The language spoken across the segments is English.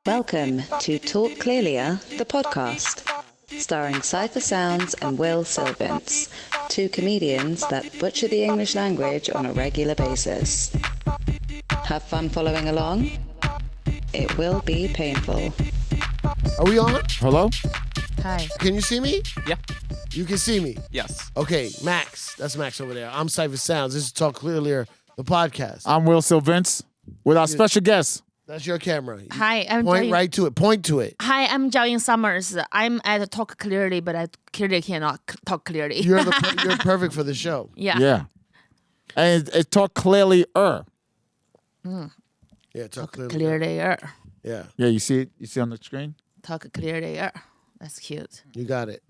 Welcome to Talk Clearlier, the podcast, starring Cypher Sounds and Will Sylvants, two comedians that butcher the English language on a regular basis. Have fun following along? It will be painful. Are we on? Hello? Hi. Can you see me? Yeah. You can see me? Yes. Okay, Max. That's Max over there. I'm Cypher Sounds. This is Talk Clearlier, the podcast. I'm Will Sylvants with our special guest. That's your camera. Hi, I'm Point Jiaoying. right to it. Point to it. Hi, I'm Jiaoying Summers. I'm at Talk Clearly, but I clearly cannot talk clearly. You're perfect for the show. yeah. Yeah. And it talk clearly. Yeah, Talk Clearly. Clearly. Yeah, Yeah, you see it? You see on the screen? Talk clearly. That's cute. you got it.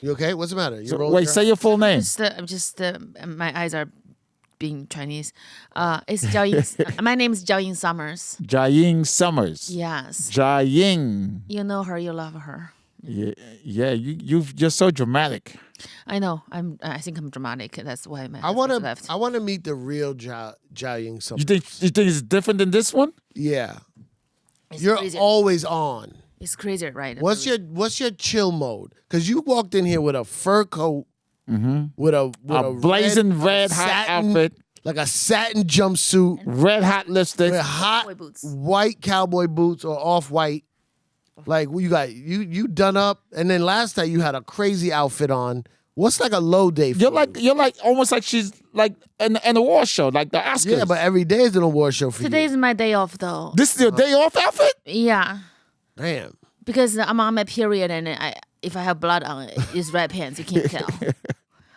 You okay? What's the matter? You So, rolling wait, your say eyes? your full name. I'm just my eyes are being Chinese. It's Jiaoying. My name is Jiaoying Summers. Jiaoying Summers. Yes. Jiaoying. You know her, you love her. Yeah. You're so dramatic. I know. I think I'm dramatic. That's why my I want husband left. to meet the real Jiaoying Summers. You think it's different than this one? Yeah. It's You're crazy. always on. It's crazy, right? What's your chill mode? Because you walked in here with a fur coat, with a blazing red hot satin, outfit, like a satin jumpsuit, red hot lipstick. with hot Cowboy boots. white cowboy boots or off white. Like you got you done up, and then last night you had a crazy outfit on. What's like a low day for You're like almost like she's like in a war show, like the Oscars. Yeah, but every day is an award show for Today you. is my day off, though. This is your day off outfit? Yeah. Damn. Because I'm on my period, and if I have blood on it, it's red pants. You can't tell.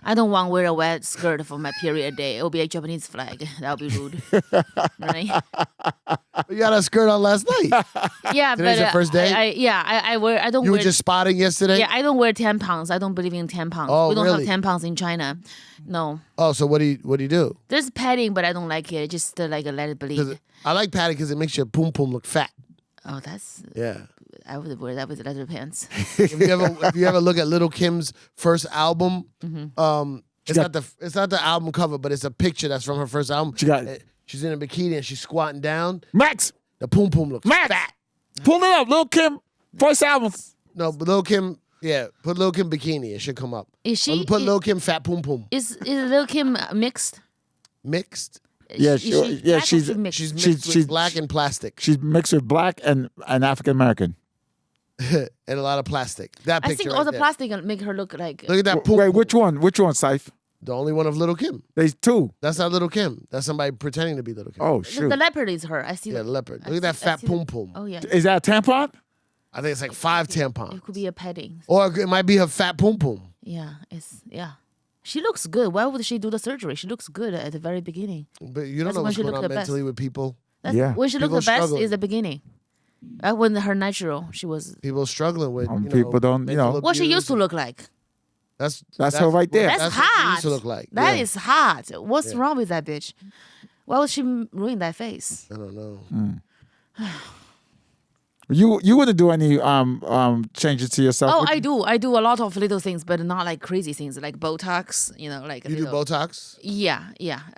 I don't want to wear a wet skirt for my period day. It will be a Japanese flag. That would be rude. Right? You got a skirt on last night. Yeah, Today's but your first day? I don't You wear. were just spotting yesterday? Yeah, I don't wear tampons. I don't believe in tampons. Oh, we don't really? have tampons in China. No, Oh, so what do you do? there's padding, but I don't like it. Just like let it bleed. I like padding because it makes your poom poom look fat. Oh, that's. Yeah. I would wear that with leather pants. if you ever look at Little Kim's first album, it's not the album cover, but it's a picture that's from her first album. She's in a bikini and she's squatting down. Max! The poom poom looks Max! fat. Pull it up, Lil Kim. First album. No, but Lil Kim, put Lil Kim bikini. It should come up. Is she? Or put Lil Kim fat poom poom. Is Lil Kim mixed? Mixed. Yeah, Is she black or she's- mixed? She's mixed with black and plastic. She's mixed with black and African American. And a lot of plastic. That I picture think right all the there. plastic make her look like. Look at that poom. Wait, which one? Which one, Syph? The only one of Little Kim. There's two. That's not Little Kim. That's somebody pretending to be Little Kim. Oh, The shoot. leopard is her. I see. Yeah, the leopard. I Look at that see- I fat see the- poom poom. Oh yeah, Is that a tampon? I think it's like 5 tampons. it could be a padding. Or it might be her fat poom poom. Yeah, She looks good. Why would she do the surgery? She looks good at the very beginning. But you don't That's know when what's she going looked on the best. mentally with people. That's, Yeah. when she looked People the best struggling. is the beginning. When her natural, she was. People struggling with People don't, mental What she abuse. used to look like. That's her right there. That's what she hot. used to look like. That Yeah. is hot. What's wrong with that bitch? Why would she ruin that face? I don't know. You wouldn't do any changes to yourself? Oh, would I you? do. I do a lot of little things, but not like crazy things, like Botox. Like a You do little, Botox? Yeah,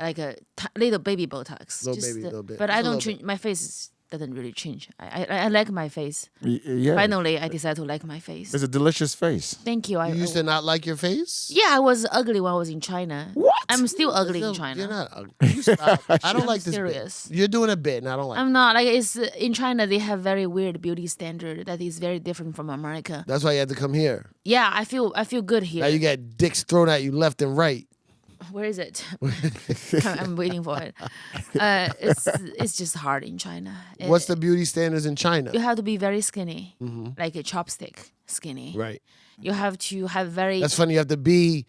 like a little baby Botox. Little bit. But Just I a don't little change. My face doesn't really change. I like my face. Yeah. Finally, I decided to like my face. It's a delicious face. Thank you. You used to not like your face? Yeah, I was ugly when I was in China. What? I'm still ugly Still, in China. You're not ugly. You stop. I don't I'm like this serious. bit. You're doing a bit, and I don't like it. I'm not like it's in China. They have very weird beauty standard that is very different from America. That's why you had to come here. Yeah, I feel good here. Now you get dicks thrown at you left and right. Where is it? I'm waiting for it. It's just hard in China. What's the beauty standards in China? You have to be very skinny, like a chopstick skinny. Right. You have to have very. That's funny. You have to be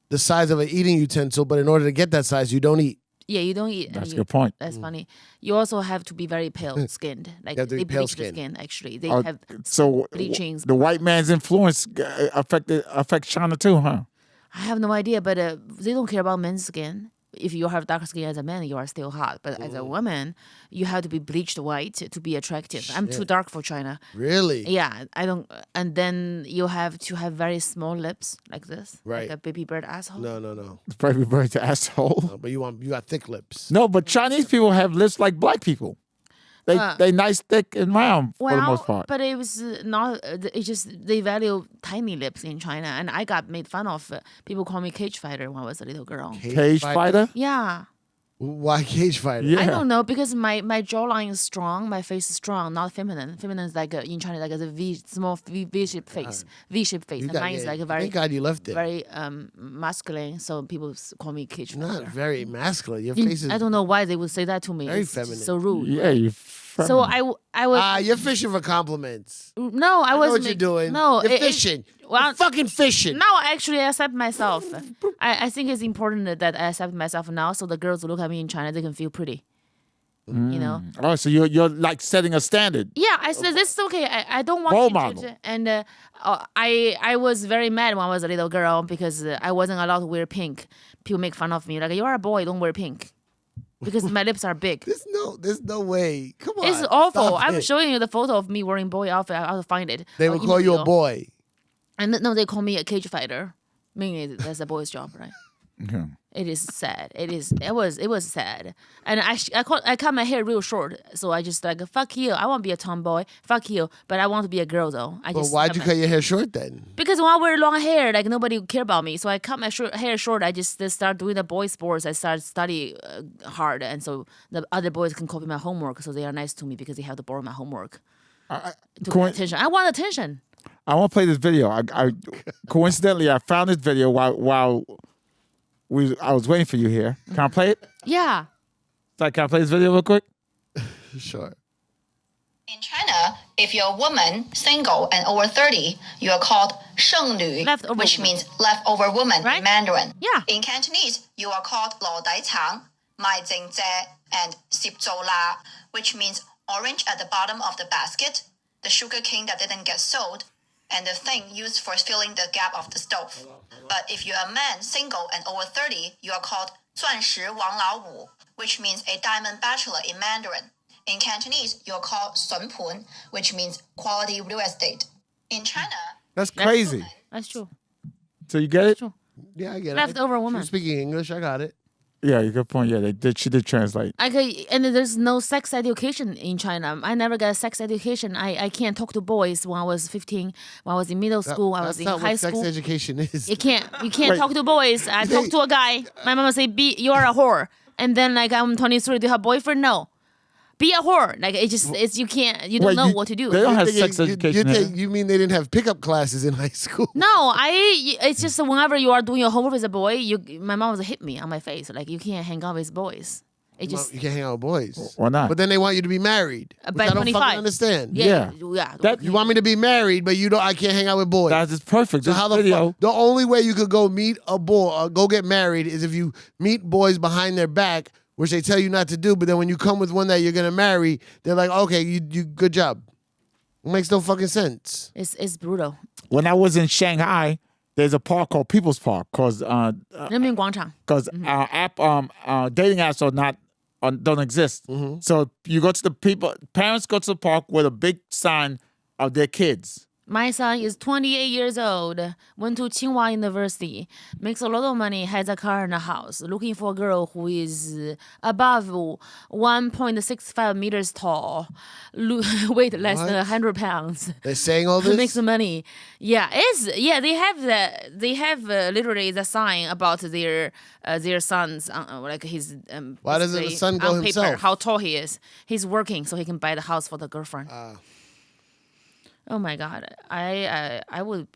the size of an eating utensil, but in order to get that size, you don't eat. Yeah, you don't eat. and That's a you- good point. That's funny. You also have to be very pale skinned. Like have to be they bleach pale-skinned. the skin. Actually, they Oh, have So bleachings. the white man's influence affects China too, huh? I have no idea, but they don't care about men's skin. If you have dark skin as a man, you are still hot. But as a woman, you have to be bleached white to be attractive. I'm too dark for China. Really? Yeah, I don't. And then you have to have very small lips like this, Right. like a baby bird asshole. No. Baby bird's asshole. But you got thick lips. No, but Chinese people have lips like black people. They nice, thick, and round for the most part. But it was not. It's just they value tiny lips in China, and I got made fun of. People call me cage fighter when I was a little girl. Cage fighter? Yeah. Why cage fighter? Yeah. I don't know because my jawline is strong, my face is strong, not feminine. Feminine is like in China like a small V-shaped face, V-shaped face. And mine is like a very thank God you left it. very masculine. So people call me cage Not fighter. very masculine. Your face is I don't know why they would say that to me. very It's feminine. so rude. Yeah, you. So I was you're fishing for compliments. no, I I know was what you're doing. No, you're fishing. well, you're fucking fishing. now I actually accept myself. I think it's important that I accept myself now, so the girls who look at me in China they can feel pretty. You know. Oh, so you're like setting a standard. Yeah, I said this is okay. I don't want Role you to- model. And I was very mad when I was a little girl because I wasn't allowed to wear pink. People make fun of me like you are a boy, don't wear pink, because my lips are big. There's no way. Come on. It's awful. Stop I'm it. showing you the photo of me wearing boy outfit. I'll find it. They I'll will call you email a boy. And no, they call me a cage fighter, meaning that's a boy's job, right? Okay. It is sad. It was sad. And I cut my hair real short, so I just like fuck you. I want to be a tomboy. Fuck you. But I want to be a girl though. But why'd you cut your hair short then? Because when I wear long hair, like nobody would care about me. So I cut my hair short. I just start doing the boy sports. I start study hard, and so the other boys can copy my homework. So they are nice to me because they have to borrow my homework. To get attention. I want attention. I want to play this video. I coincidentally I found this video while I was waiting for you here. Can I play it? Yeah. Like, can I play this video real quick? Sure. In China, if you're a woman, single, and over 30, you are called 剩女, Leftover which woman. means leftover woman Right? in Mandarin. Yeah. In Cantonese, you are called 老大肠, 卖剩蔗, and 攝做辣, which means orange at the bottom of the basket, the sugar cane that didn't get sold, and the thing used for filling the gap of the stove. But if you're a man, single, and over 30, you are called 钻石王老五, which means a diamond bachelor in Mandarin. In Cantonese, you're called 笋盘, which means quality real estate. In China, That's crazy. That's true. So you get it? True. Yeah, I get it. Leftover She woman. was speaking English. I got it. Yeah, you good point. Yeah, she did translate. And there's no sex education in China. I never got sex education. I can't talk to boys when I was 15. When I was in middle school, I was That's in not high what school. sex education is. You can't Wait. talk to boys. I talk to a guy. My mama say, you are a whore. And then like I'm 23, do you have a boyfriend? No. Be a whore. Like you don't Wait, know what to do. They don't have You think sex education here. you mean they didn't have pickup classes in high school? No, it's just whenever you are doing your homework with a boy, my mom was hit me on my face. Like you can't hang out with boys. It just You can't hang out with boys. Why not? But then they want you to be married. Which by I don't 25. fucking understand. Yeah. That- You want me to be married, but I can't hang out with boys. That is perfect. So This how the video. fuck? The only way you could go meet a boy or go get married is if you meet boys behind their back, which they tell you not to do. But then when you come with one that you're gonna marry, they're like, okay, you good job. It makes no fucking sense. It's brutal. When I was in Shanghai, there's a park called People's Park because 人民广场. dating apps don't exist. So you go to parents go to the park with a big sign of their kids. My son is 28 years old, went to Tsinghua University, makes a lot of money, has a car and a house, looking for a girl who is above 1.65 meters tall, weight less than 100 pounds. They're saying all this. Makes money. Yeah, they have literally the sign about their sons, like his. Why doesn't the basically son go on paper, himself? how tall he is. He's working so he can buy the house for the girlfriend. Oh my God, I would,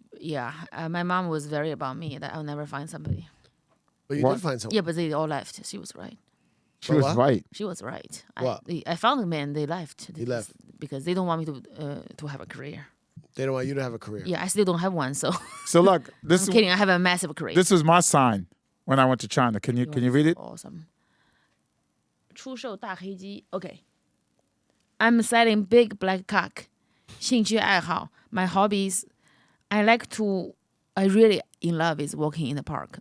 my mom was very about me that I'll never find somebody. But you What? did find someone. Yeah, but they all left. She was right. She was what? right. She was right. What? I found a man. They left. He left. because they don't want me to have a career. They don't want you to have a career. Yeah, I still don't have one. So So look, I'm kidding. I have a massive career. this was my sign when I went to China. Can you read it? Awesome. 出售大黑鸡. Okay. I'm selling big black cock. 兴趣爱好. My hobbies. I really in love with walking in the park.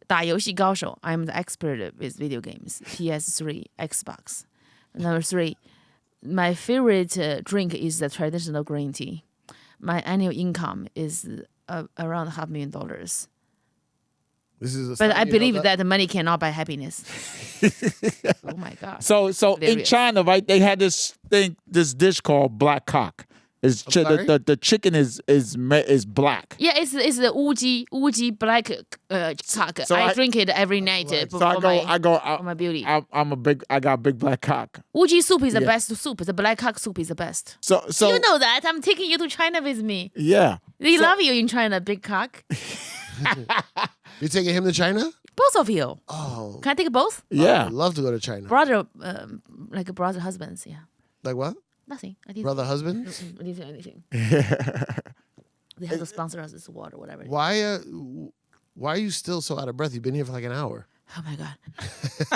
打游戏高手. I'm the expert with video games. PS3, Xbox. Number 3. My favorite drink is the traditional green tea. My annual income is around $500,000. This is a But I sign you believe know that the money cannot buy happiness. Oh my God. So in Hilarious. China, right? They had this dish called black cock. It's sorry? the chicken is black. Yeah, it's the Uji black cock. So I I- drink it every night So for my beauty. I got a big black cock. Uji soup is the best soup. The black cock soup is the best. So You know that. I'm taking you to China with me. yeah. They love you in China, big cock. You're taking him to China? Both of you. Oh. Can I take both? Yeah. I'd love to go to China. Brother, like brother husbands. Yeah. Like what? Nothing. I didn't. Brother husband? I didn't say anything. They have to sponsor us. It's water, whatever. Why are you still so out of breath? You've been here for like an hour. Oh my God.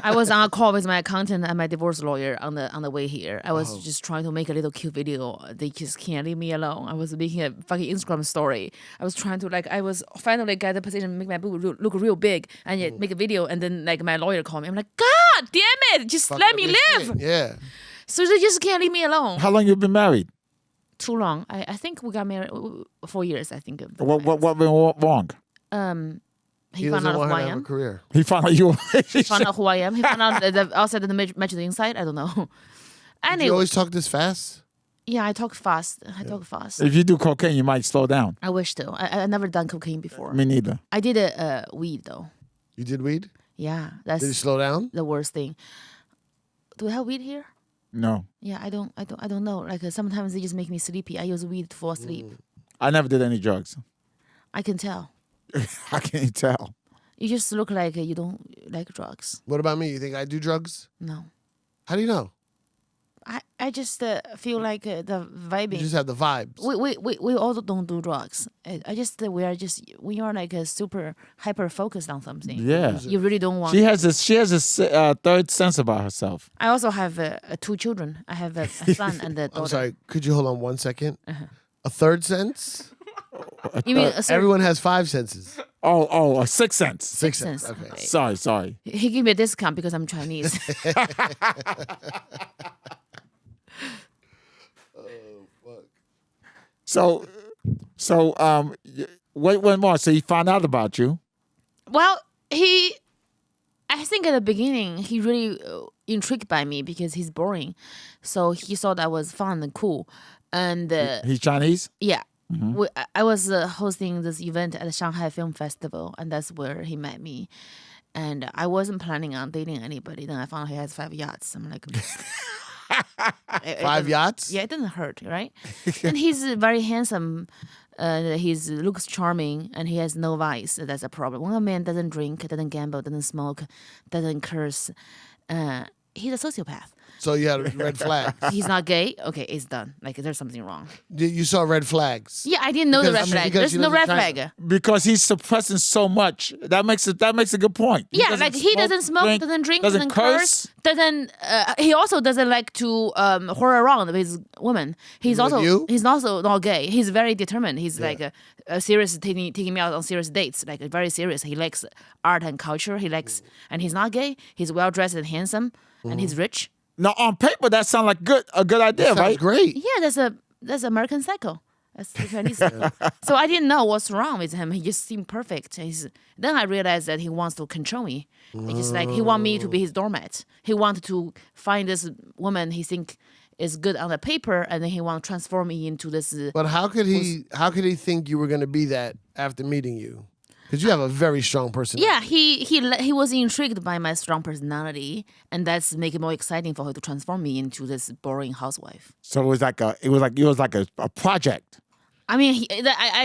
I was on a call with my accountant and my divorce lawyer on the way here. I was just trying to make a little cute video. They just can't leave me alone. I was making a fucking Instagram story. I was trying to I was finally get the position, make my boob look real big and yet make a video. And then my lawyer called me. I'm like, God damn it. Just let me live. Yeah. So they just can't leave me alone. How long you been married? Too long. I think we got married 4 years, I think. What went wrong? He He found doesn't out want who her I to have a am. career. He found out you were. Found out who I am. He found out that outside of the match to the inside. I don't know. You Anyway, always talk this fast? yeah, I talk fast. Talk fast. If you do cocaine, you might slow down. I wish to. I never done cocaine before. Me neither. I did a weed though. You did weed? Yeah, Did you that's slow down? the worst thing. Do we have weed here? No, Yeah, I don't know. Like sometimes they just make me sleepy. I use weed to fall asleep. I never did any drugs. I can tell. How can you tell? You just look like you don't like drugs. What about me? You think I do drugs? No, How do you know? I just feel like the You vibing. just have the vibes. We all don't do drugs. I just we are like super hyper focused on something. Yeah. You really don't want. She has this third sense about herself. I also have 2 children. I have a son and a daughter. I'm sorry. Could you hold on 1 second? A third sense? You mean a certain Everyone has 5 senses. Oh, a sixth sense. Six sense? sense. Okay. Okay. Sorry. He gave me a discount because I'm Chinese. So, what went wrong? So he found out about you. Well, I think at the beginning, he really intrigued by me because he's boring. So he thought I was fun and cool. And He's Chinese. yeah, I was hosting this event at the Shanghai Film Festival, and that's where he met me. And I wasn't planning on dating anybody. Then I found out he has 5 yachts. I'm like, 5 yachts? yeah, it doesn't hurt, right? And he's very handsome. He looks charming, and he has no vice. That's a problem. When a man doesn't drink, doesn't gamble, doesn't smoke, doesn't curse, he's a sociopath. So you had a red flag. He's not gay. Okay, it's done. Like there's something wrong. You saw red flags. Yeah, I didn't know the Because- red flag. because There's he no red doesn't flag. Because he's suppressing so much. That makes a good point. Yeah, like he doesn't smoke, doesn't drink, doesn't curse, doesn't. He also doesn't like to whore around with his women. He's With also you? he's also not gay. He's very determined. He's like a serious taking me out on serious dates. Like very serious. He likes art and culture. He likes and he's not gay. He's well dressed and handsome, and he's rich. Now on paper, that sounds like a good idea, Sounds right? great. Yeah, that's American Psycho. That's the Chinese Psycho. So I didn't know what's wrong with him. He just seemed perfect. Then I realized that he wants to control me. It's just like he want me to be his doormat. He wanted to find this woman he think is good on the paper, and then he want to transform me into this. But how could he think you were going to be that after meeting you? Because you have a very strong personality. Yeah, he was intrigued by my strong personality, and that's make it more exciting for her to transform me into this boring housewife. So it was like a project. I mean,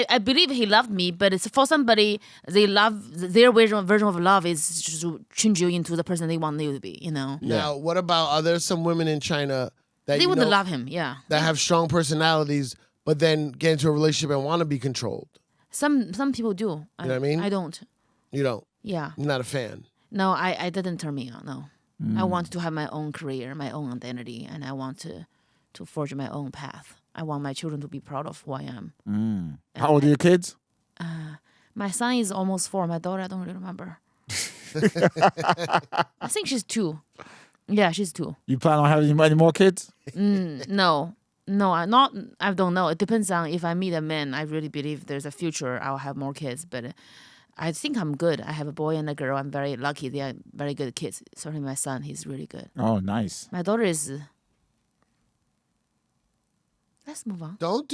I believe he loved me, but it's for somebody they love their version of love is to change you into the person they want you to be. You know, Now, what about are there some women in China that they would love him. Yeah, that have strong personalities, but then get into a relationship and want to be controlled? some people do. You know what I mean? I don't. You don't. Yeah, You're not a fan. no, I didn't turn me on. No, I want to have my own career, my own identity, and I want to forge my own path. I want my children to be proud of who I am. How old are your kids? My son is almost 4. My daughter, I don't really remember. I think she's 2. Yeah, she's 2. You plan on having any more kids? No, I'm not. I don't know. It depends on if I meet a man. I really believe there's a future. I'll have more kids, but I think I'm good. I have a boy and a girl. I'm very lucky. They are very good kids. Certainly my son, he's really good. Oh, nice. My daughter is. Let's move on. Don't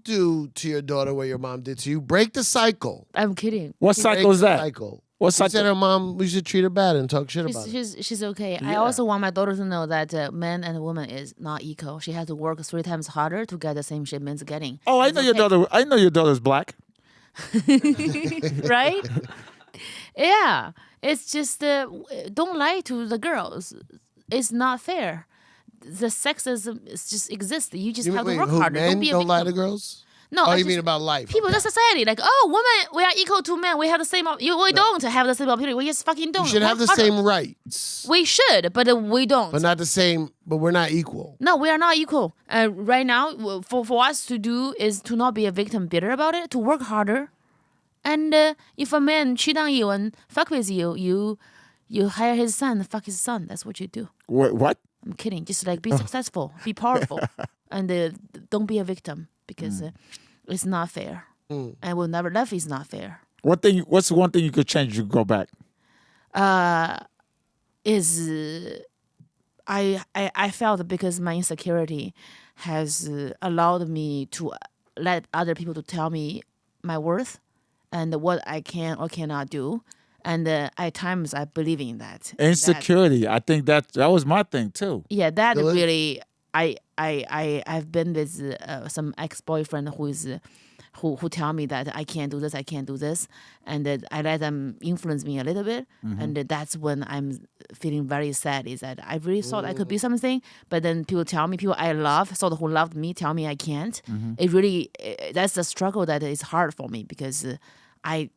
do to your daughter what your mom did to you. Break the cycle. I'm kidding. What cycle is that? Cycle. What She said cycle? her mom, we should treat her bad and talk shit about it. She's okay. I Yeah. also want my daughter to know that man and woman is not equal. She has to work 3 times harder to get the same shit man's getting. Oh, I It's know your okay. daughter. I know your daughter's black. Right? Yeah. It's just don't lie to the girls. It's not fair. The sexism just exists. You just have to work who, harder. men Don't be a don't lie to victim. girls? No, Oh, I you just- mean about life? people in the society like, oh, women, we are equal to men. We have the same. We don't have the same opportunity. We just fucking don't. You should have the Work harder. same rights, We should, but we don't. but not the same. But we're not equal. No, we are not equal. Right now, for us to do is to not be a victim bitter about it, to work harder. And if a man cheat on you and fuck with you, you hire his son, fuck his son. That's what you do. What? I'm kidding. Just like be successful, be powerful, and don't be a victim because it's not fair. And we'll never love is not fair. What's one thing you could change? If you go back. I felt because my insecurity has allowed me to let other people to tell me my worth and what I can or cannot do. And at times I believe in that. Insecurity. I think that was my thing too. Yeah, that Really? really. I've been with some ex-boyfriend who tell me that I can't do this, I can't do this, and that I let them influence me a little bit, and that's when I'm feeling very sad. Is that I really thought I could be something, but then people tell me, people I love, sort of who loved me, tell me I can't. It really that's the struggle that is hard for me because I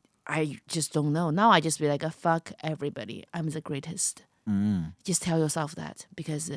just don't know. Now I just be like, fuck everybody, I'm the greatest. Just tell yourself that because.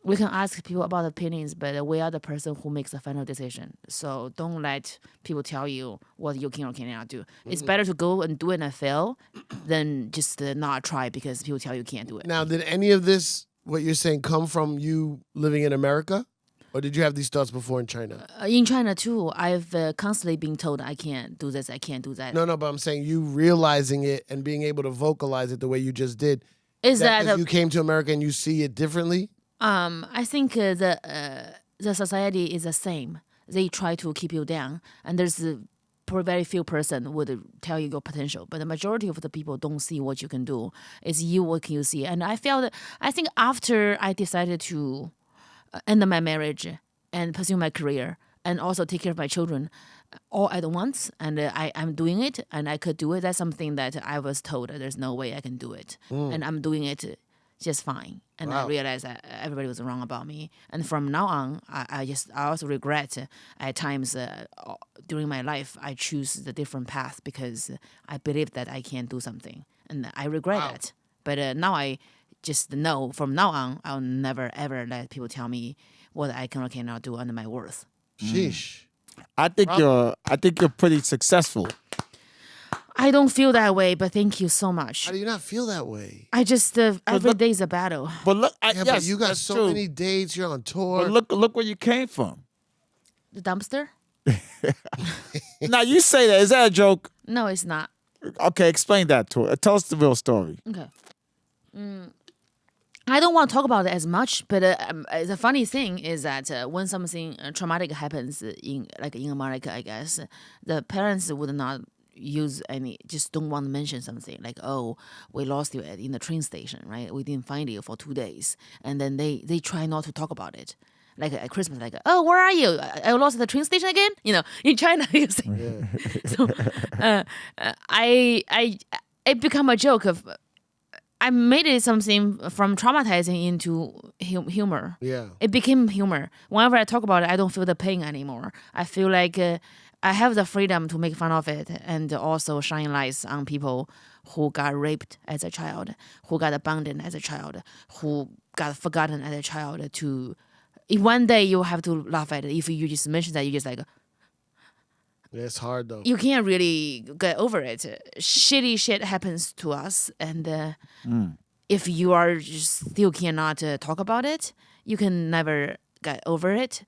We can ask people about opinions, but we are the person who makes the final decision. So don't let people tell you what you can or cannot do. It's better to go and do it and fail than just not try because people tell you can't do it. Now, did any of this, what you're saying, come from you living in America? Or did you have these thoughts before in China? In China too, I've constantly been told I can't do this, I can't do that. No, but I'm saying you realizing it and being able to vocalize it the way you just did. Is that if you came to America and you see it differently? I think the society is the same. They try to keep you down, and there's very few person would tell you your potential. But the majority of the people don't see what you can do. It's you what can you see. And I think after I decided to end my marriage and pursue my career and also take care of my children all at once, and I'm doing it, and I could do it. That's something that I was told that there's no way I can do it, and I'm doing it just fine. And I realized that everybody was wrong about me. And from now on, I also regret at times during my life, I choose the different path because I believe that I can do something. And I regret that. But now I just know from now on, I'll never, ever let people tell me what I can or cannot do under my worth. Sheesh. I think you're pretty successful. I don't feel that way, but thank you so much. How do you not feel that way? I just, every day is a battle. But look, Yeah, yes, but you got that's so true. many dates. You're on tour. But look where you came from. The dumpster? Now you say that. Is that a joke? No, it's not. Okay, explain that to her. Tell us the real story. Okay. I don't want to talk about it as much, but the funny thing is that when something traumatic happens in America, I guess the parents would not just don't want to mention something like, oh, we lost you in the train station, right? We didn't find you for 2 days, and then they try not to talk about it. Like at Christmas, like, oh, where are you? I lost at the train station again. You know, in China, you see. So it become a joke of. I made it something from traumatizing into humor. Yeah. It became humor. Whenever I talk about it, I don't feel the pain anymore. I feel like I have the freedom to make fun of it and also shine lights on people who got raped as a child, who got abandoned as a child, who got forgotten as a child. If one day you have to laugh at it. If you just mention that, you just like, It's hard though. you can't really get over it. Shitty shit happens to us, and if you are just still cannot talk about it, you can never get over it.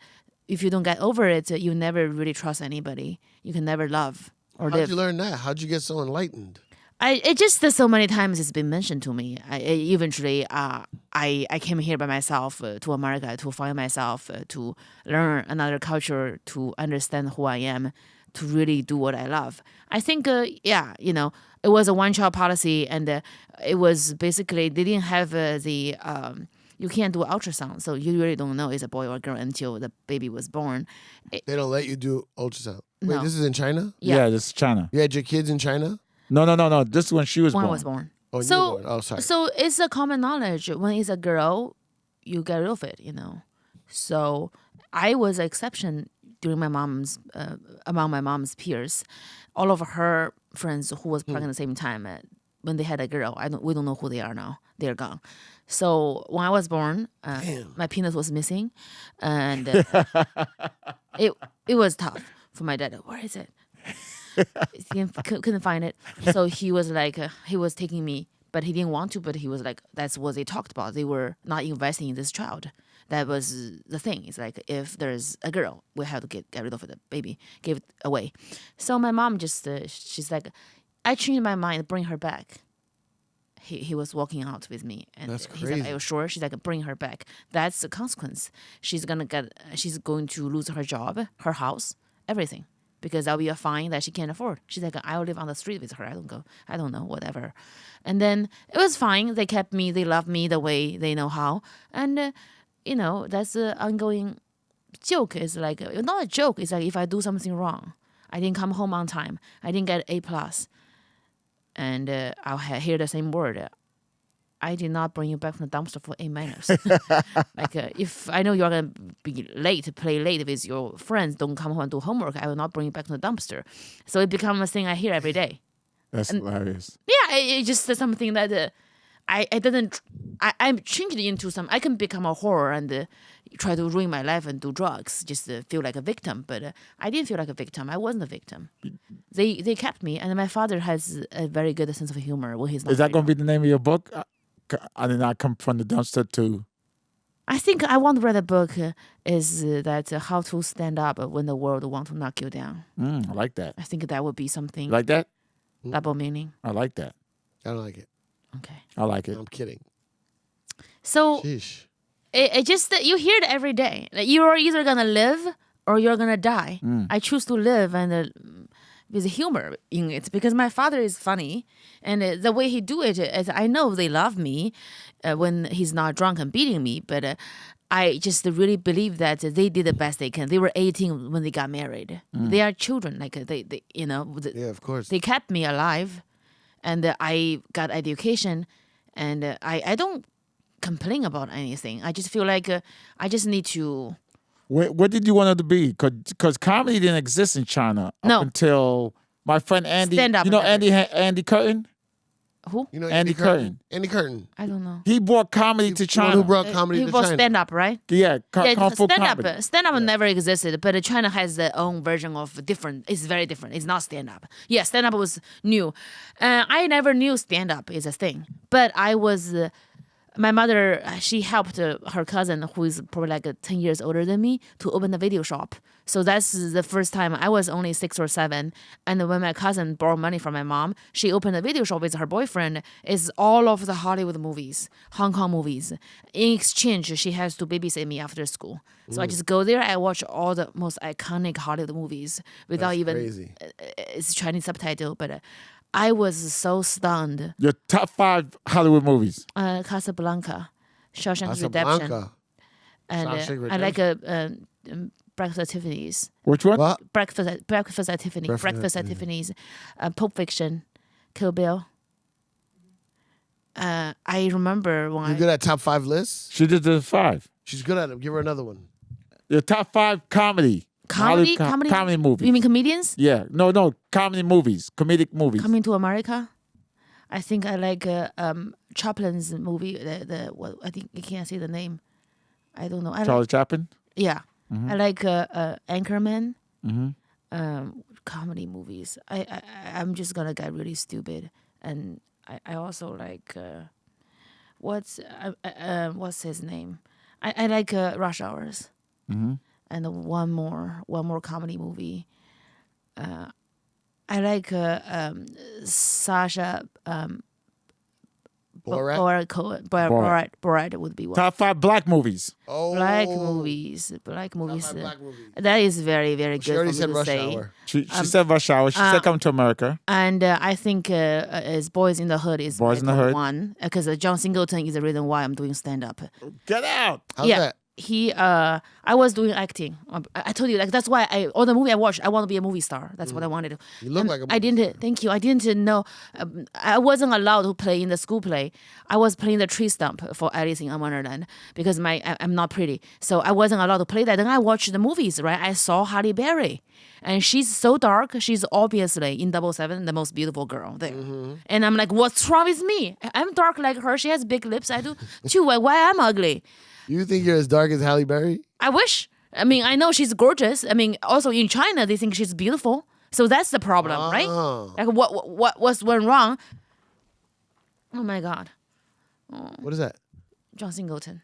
If you don't get over it, you never really trust anybody. You can never love. or How'd live. you learn that? How'd you get so enlightened? It just so many times it's been mentioned to me. Eventually, I came here by myself to America to find myself, to learn another culture, to understand who I am, to really do what I love. I think, it was a one-child policy, and it was basically they didn't have the you can't do ultrasound, so you really don't know it's a boy or a girl until the baby was born. They don't let you do ultrasound. Wait, No. this is in China? Yeah. this is China. You had your kids in China? No. This is when she was When I born. was born. Oh, you So, were born. Oh, sorry. So it's a common knowledge when it's a girl, you get rid of it, So I was an exception during among my mom's peers. All of her friends who was pregnant at the same time, when they had a girl, we don't know who they are now. They're gone. So when I was born, my penis was missing, and it was tough for my dad. Where is it? He couldn't find it. So he was like, he was taking me, but he didn't want to. But he was like, that's what they talked about. They were not investing in this child. That was the thing. It's like, if there's a girl, we have to get rid of the baby, give it away. So my mom just, she's like, I changed my mind, bring her back. He was walking out with me, and That's he's like, crazy. "Are you sure?" She's like, "Bring her back." That's the consequence. She's going to lose her job, her house, everything, because that'll be a fine that she can't afford. She's like, "I'll live on the street with her. I don't know, whatever." And then it was fine. They kept me. They loved me the way they know how, and that's the ongoing joke. Is like not a joke. It's like if I do something wrong, I didn't come home on time, I didn't get A+. And I'll hear the same word. I did not bring you back from the dumpster for A-. Like, if I know you're going to be late, play late with your friends, don't come home and do homework, I will not bring you back from the dumpster. So it becomes a thing I hear every day. That's hilarious. Yeah, it just something that I'm changed into I can become a whore and try to ruin my life and do drugs, just feel like a victim. But I didn't feel like a victim. I wasn't a victim. They kept me, and my father has a very good sense of humor when he's not. Is that going to be the name of your book? I did not come from the dumpster to. I think I want to write a book is that how to stand up when the world want to knock you down. I like that. I think that would be something You like that? double meaning. I like that. I don't like it. Okay. I like it. I'm kidding. So Sheesh. it just you hear it every day. Like, you're either gonna live or you're gonna die. I choose to live and with humor in it because my father is funny, and the way he do it is I know they love me when he's not drunk and beating me, but I just really believe that they did the best they can. They were 18 when they got married. They are children, like they Yeah, of course. they kept me alive, and I got education, and I don't complain about anything. I just feel like I just need to. What did you want it to be? Because comedy didn't exist in China No. up until my friend Andy. Stand up You know and Andy Curtin? Who? You know Andy Curtin. Andy Curtin. I don't know. He brought comedy to The one who China. brought comedy He to was China. stand up, right? Yeah, Yeah, kung fu stand comedy. up. Stand up never existed, but China has their own version of different. It's very different. It's not stand up. Yeah, stand up was new. I never knew stand up is a thing, but I was. My mother, she helped her cousin, who is probably like 10 years older than me, to open a video shop. So that's the first time. I was only 6 or 7. And when my cousin borrowed money from my mom, she opened a video shop with her boyfriend. It's all of the Hollywood movies, Hong Kong movies. In exchange, she has to babysit me after school. So I just go there. I watch all the most iconic Hollywood movies without That's even crazy. It's Chinese subtitle. But I was so stunned. Your top 5 Hollywood movies. Casablanca, Shawshank Redemption, Casablanca. and Shawshank I like Breakfast at Tiffany's. Which one? What? Breakfast at Tiffany. Breakfast at Tiffany's. Pulp Fiction, Kill Bill. I remember when You good at top 5 lists? She did the 5. She's good at them. Give her another one. Your top 5 comedy. comedy Comedy movies. You mean comedians? Yeah. No. Comedy movies. Comedic movies. Coming to America. I think I like Chaplin's movie. What I think you can't say the name. I don't know. Charlie Chaplin. Yeah, I like Anchorman. Comedy movies. I'm just gonna get really stupid, and I also like what's his name? I like Rush Hours. And one more comedy movie. I like Sasha Borat? Borat would be one. Top 5 black movies. Oh. Black movies. Black movies. Black movies. That is very, very good She already for me said to Rush say. Hour. She said Rush Hour. She said Come to America. And I think is Boys in the Hood is Boys in the my top Hood. one because John Singleton is the reason why I'm doing stand up. Get out. How's Yeah. that? I was doing acting. I told you, like, that's why all the movie I watched, I want to be a movie star. That's what I wanted to. You look like a movie I didn't, thank you. I didn't know. I wasn't allowed to play in the school play. I was playing the tree stump for Alice in Wonderland because I'm not pretty. So I wasn't allowed to play that. Then I watched the movies, right? I saw Halle Berry. And she's so dark. She's obviously in 007, the most beautiful girl there. And I'm like, what's wrong with me? I'm dark like her. She has big lips. I do too. Why I'm ugly? You think you're as dark as Halle Berry? I wish. I mean, I know she's gorgeous. I mean, also in China, they think she's beautiful. So that's the problem, right? Like, what's went wrong? Oh my God, What is that? John Singleton.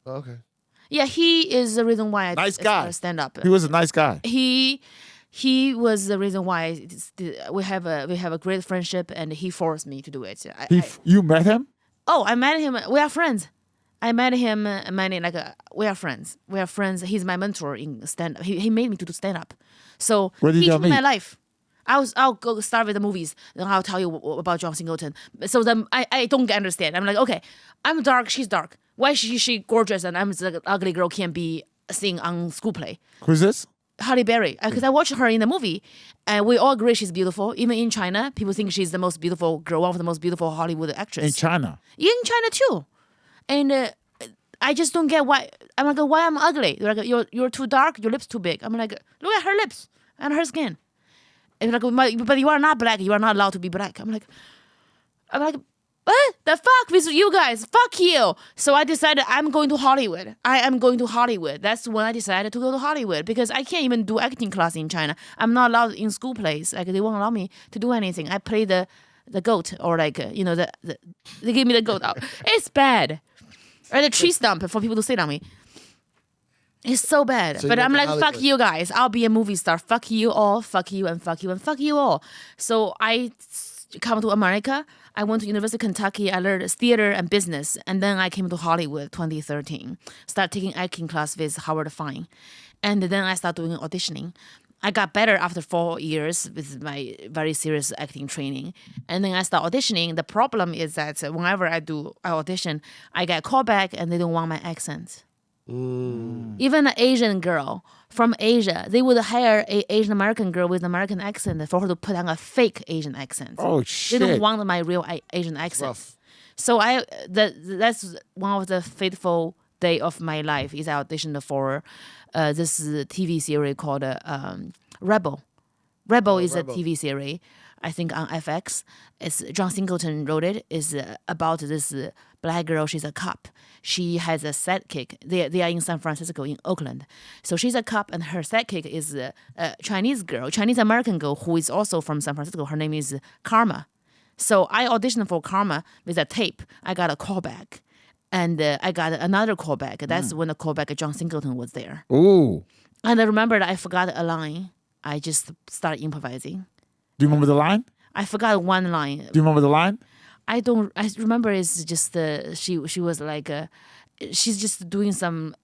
Oh, okay. Yeah, he is the reason why I Nice guy. stand up. He was a nice guy. He was the reason why we have a great friendship, and he forced me to do it. You met him? I met him. We are friends. I met him. We are friends. We are friends. He's my mentor in stand up. He made me to do stand up. So Where did he y'all changed my meet? life. I'll go start with the movies, then I'll tell you about John Singleton. So then I don't understand. I'm like, okay, I'm dark, she's dark. Why is she gorgeous and I'm the ugly girl can't be seen on school play? Who's this? Halle Berry, because I watched her in the movie, and we all agree she's beautiful. Even in China, people think she's the most beautiful girl, one of the most beautiful Hollywood actresses. In China. In China too, and I just don't get why. I'm like, why I'm ugly? They're like, you're too dark, your lips too big. I'm like, look at her lips and her skin. And like, but you are not black. You are not allowed to be black. I'm like, what the fuck with you guys? Fuck you. So I decided I'm going to Hollywood. I am going to Hollywood. That's when I decided to go to Hollywood because I can't even do acting class in China. I'm not allowed in school plays. Like they won't allow me to do anything. I play the goat or like they give me the goat out. It's bad. Or the tree stump for people to sit on me. It's so bad. So but you I'm went like, to fuck Hollywood. you guys. I'll be a movie star. Fuck you all. Fuck you and fuck you and fuck you all. So I come to America. I went to University of Kentucky. I learned theater and business. And then I came to Hollywood 2013. Started taking acting class with Howard Fine. And then I started doing auditioning. I got better after 4 years with my very serious acting training. And then I start auditioning. The problem is that whenever I audition, I get called back and they don't want my accent. Even an Asian girl from Asia, they would hire an Asian American girl with an American accent for her to put on a fake Asian accent. Oh, They shit. don't want my real Asian accent. rough. So that's one of the fateful day of my life is I auditioned for this TV series called Rebel. Rebel is Rebel. a TV series, I think on FX. It's John Singleton wrote it. It's about this black girl. She's a cop. She has a sidekick. They are in San Francisco, in Oakland. So she's a cop, and her sidekick is a Chinese girl, Chinese American girl who is also from San Francisco. Her name is Karma. So I auditioned for Karma with a tape. I got a callback. And I got another callback. That's when the callback John Singleton was there. Ooh. And I remembered I forgot a line. I just started improvising. Do you remember the line? I forgot one line. Do you remember the line? I remember it's just she was like she's just doing some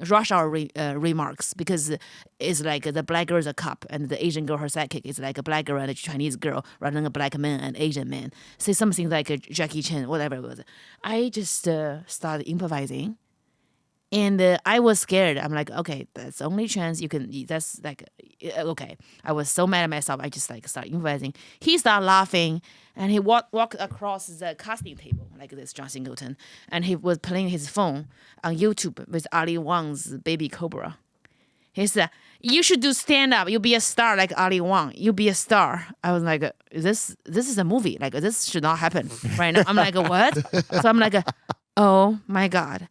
rush hour remarks because it's like the black girl is a cop and the Asian girl her sidekick is like a black girl and a Chinese girl rather than a black man and Asian man. Say something like a Jackie Chan, whatever it was. I just started improvising. And I was scared. I'm like, okay, that's the only chance you can. That's like, okay. I was so mad at myself. I just like started improvising. He started laughing, and he walked across the casting table like this, John Singleton, and he was playing his phone on YouTube with Ali Wong's Baby Cobra. He said, "You should do stand up. You'll be a star like Ali Wong. You'll be a star." I was like, "This is a movie. Like this should not happen right now." I'm like, "What?" So I'm like, "Oh my God.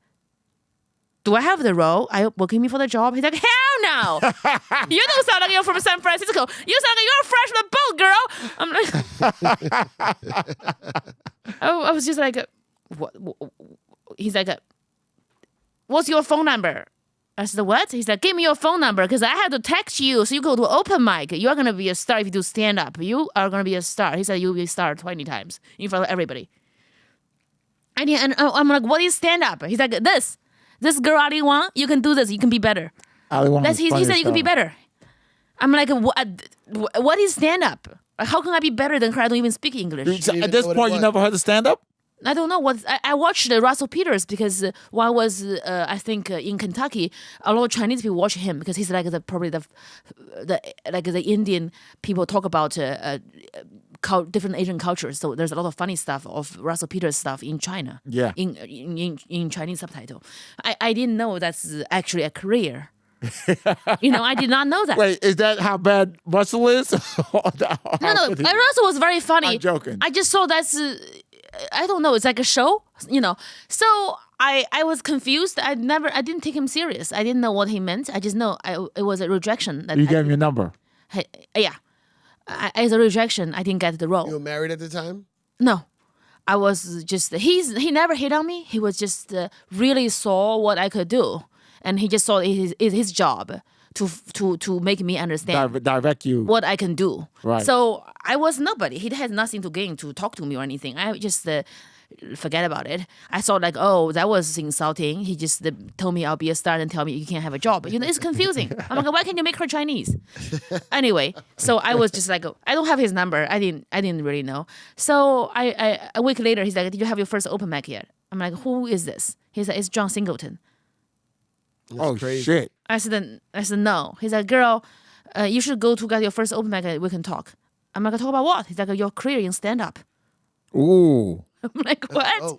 Do I have the role? Are you booking me for the job?" He's like, hell no. You don't sound like you're from San Francisco. You sound like you're fresh from the boat, girl. I'm like, I was just like, what? He's like, what's your phone number? I said, what? He's like, give me your phone number because I had to text you. So you go to open mic. You're going to be a star if you do stand up. You are going to be a star. He said, you'll be a star 20 times in front of everybody. And I'm like, what is stand up? He's like, this girl Ali Wang, you can do this. You can be better. Ali Wong He said, you can be better. I'm like, what is stand up? How can I be better than her? I don't even speak English. At this point, you never heard of stand up? I don't know what I watched Russell Peters because while I was I think in Kentucky, a lot of Chinese people watch him because he's like probably the Indian people talk about different Asian cultures. So there's a lot of funny stuff of Russell Peters stuff in China. Yeah. In Chinese subtitle, I didn't know that's actually a career. I did not know that. Wait, is that how bad Russell is? No, Russell was very funny. I'm joking. I just saw that's. I don't know. It's like a show, So I was confused. I didn't take him serious. I didn't know what he meant. I just know it was a rejection. You gave him your number. Yeah. As a rejection, I didn't get the role. You were married at the time? No. I was just, he never hit on me. He was just really saw what I could do. And he just saw his job to make me understand Direct you. what I can do. Right. So I was nobody. He had nothing to gain to talk to me or anything. I just forget about it. I thought like, oh, that was insulting. He just told me I'll be a star and tell me you can't have a job. It's confusing. I'm like, why can't you make her Chinese? Anyway, so I was just like, I don't have his number. I didn't really know. So I a week later, he's like, did you have your first open mic yet? I'm like, who is this? He's like, it's John Singleton. That's crazy. Shit. I said, no. He's like, girl, you should go to get your first open mic and we can talk. I'm like, talk about what? He's like, your career in stand-up. Ooh. I'm like, what? Oh.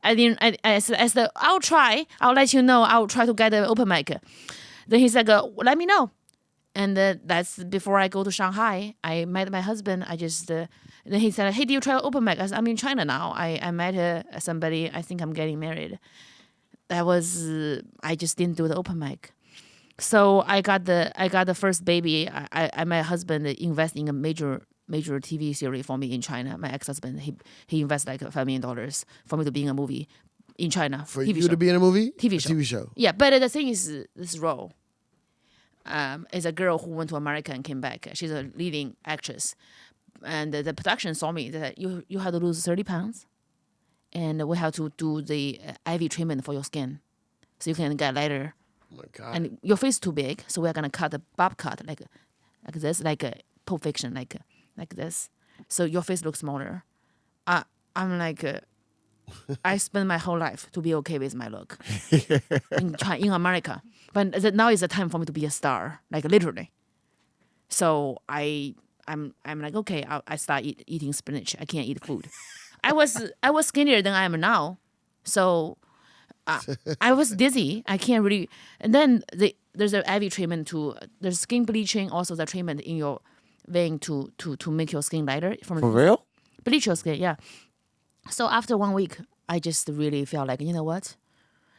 I said, I'll try. I'll let you know. I'll try to get an open mic. Then he's like, let me know. And that's before I go to Shanghai. I met my husband. I just, then he said, hey, do you try open mic? I said, I'm in China now. I met somebody. I think I'm getting married. That was, I just didn't do the open mic. So I got the first baby. My husband invest in a major TV series for me in China. My ex-husband, he invested like $5 million for me to be in a movie in China. For TV you show. to be in a movie? TV show. TV show. Yeah, but the thing is, this role is a girl who went to America and came back. She's a leading actress. And the production saw me that you have to lose 30 pounds. And we have to do the IV treatment for your skin. So you can get lighter. Oh my God. And your face is too big, so we're gonna cut the bob cut like this, like a Pulp Fiction, like this. So your face looks smaller. I'm like, I spend my whole life to be okay with my look in America, but now is the time for me to be a star, like literally. So I'm like, okay, I start eating spinach. I can't eat food. I was skinnier than I am now, so. I was dizzy. I can't really. And then there's an IV treatment there's skin bleaching, also the treatment in your vein to make your skin lighter. For real? Bleach your skin, yeah. So after 1 week, I just really felt like, you know what?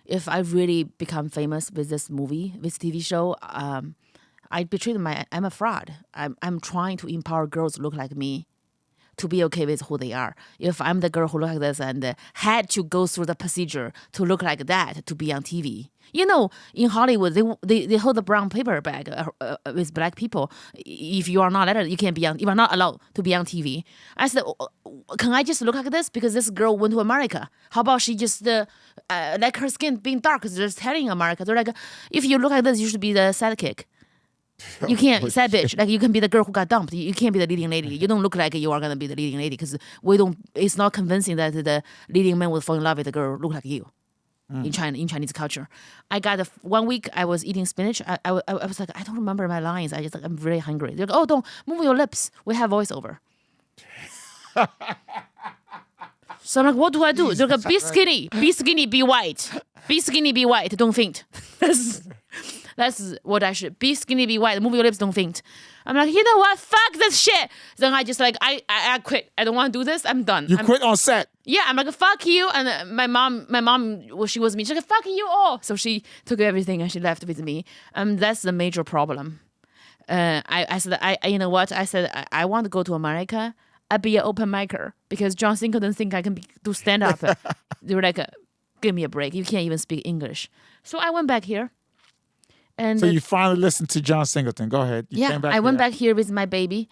If I really become famous with this movie, this TV show, I betrayed I'm a fraud. I'm trying to empower girls to look like me, to be okay with who they are. If I'm the girl who looked like this and had to go through the procedure to look like that to be on TV. In Hollywood, they hold the brown paper bag with black people. If you are not allowed, you are not allowed to be on TV. I said, can I just look like this? Because this girl went to America. How about she just, like her skin being dark, they're telling America. They're like, if you look like this, you should be the sidekick. You can't, sad bitch. Like you can be the girl who got dumped. You can't be the leading lady. You don't look like you are gonna be the leading lady because it's not convincing that the leading man will fall in love with the girl look like you. In Chinese culture, I got 1 week. I was eating spinach. I was like, I don't remember my lines. I'm very hungry. They're like, oh, don't move your lips. We have voiceover. So I'm like, what do I do? They're like, be skinny, be white. Be skinny, be white. Don't faint. That's what I should. Be skinny, be white. Move your lips, don't faint. I'm like, you know what? Fuck this shit. Then I just like, I quit. I don't want to do this. I'm done. You quit on set. Yeah, I'm like, fuck you. And my mom, well, she was me. She's like, fuck you all. So she took everything and she left with me. That's the major problem. I said, you know what? I said, I want to go to America. I'll be an open micer because John Singleton think I can do stand up. They were like, give me a break. You can't even speak English. So I went back here. And So you finally listened to John Singleton. Go ahead. You came back I went here. back here with my baby.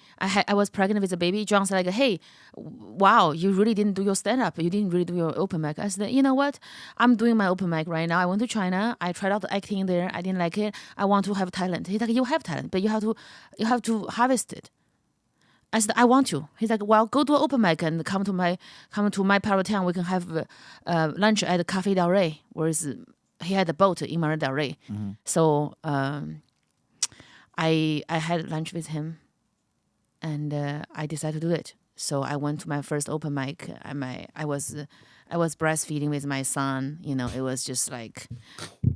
I was pregnant with a baby. John said like, hey, wow, you really didn't do your stand-up. You didn't really do your open mic. I said, you know what? I'm doing my open mic right now. I went to China. I tried out the acting there. I didn't like it. I want to have talent. He's like, you have talent, but you have to harvest it. I said, I want to. He's like, well, go to an open mic and come to my part of town. We can have lunch at Cafe Del Rey, whereas he had a boat in Marina Del Rey. So I had lunch with him, and I decided to do it. So I went to my first open mic. I was breastfeeding with my son. You know, it was just like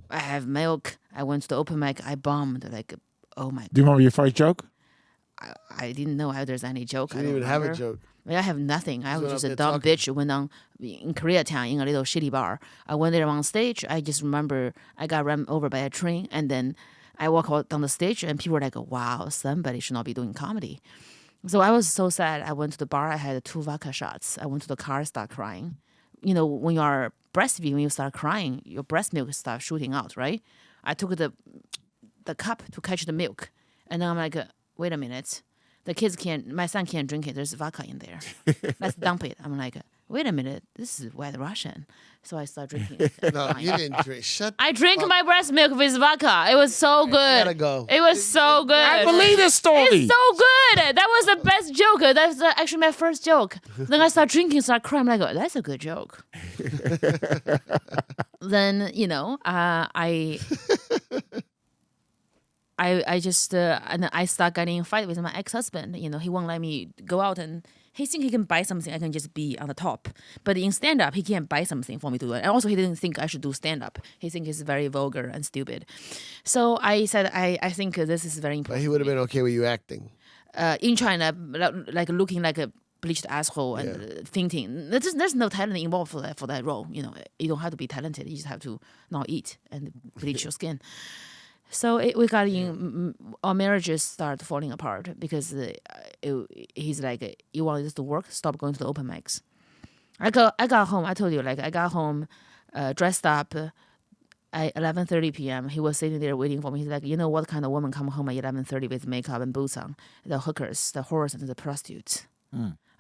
I have milk. I went to the open mic. I bombed. Like, oh my Do you remember your first joke? I didn't know how there's any joke. You I didn't don't even have a remember. joke. I have nothing. I was went just up a there dumb talking. bitch who went on in Koreatown in a little shitty bar. I went there on stage. I just remember I got run over by a train, and then I walk out down the stage, and people were like, wow, somebody should not be doing comedy. So I was so sad. I went to the bar. I had 2 vodka shots. I went to the car, start crying. You know, when you are breastfeeding, when you start crying, your breast milk starts shooting out, right? I took the cup to catch the milk, and then I'm like, wait a minute. My son can't drink it. There's vodka in there. Let's dump it. I'm like, wait a minute. This is White Russian. So I start drinking it. No, you didn't drink. Shut I drink my breast milk with vodka. It was so good. gotta go. It was so good. I believe this story. It's so good. That was the best joke. That's actually my first joke. Then I start drinking, start crying. I'm like, oh, that's a good joke. Then, you know, I just and I start getting in a fight with my ex-husband. You know, he won't let me go out, and he think he can buy something. I can just be on the top. But in stand-up, he can't buy something for me to do it. And also, he didn't think I should do stand-up. He think it's very vulgar and stupid. So I said, I think this is very But important. he would have been okay with you acting. In China, like looking like a bleached asshole and thinking there's no talent involved for that role. You know, you don't have to be talented. You just have to not eat and bleach your skin. So we got in. Our marriages start falling apart because he's like, "You want this to work? Stop going to the open mics." I got home. I told you, like I got home, dressed up. At 11:30 p.m., he was sitting there waiting for me. He's like, "You know what kind of woman come home at 11:30 with makeup and boots on? The hookers, the whores, and the prostitutes."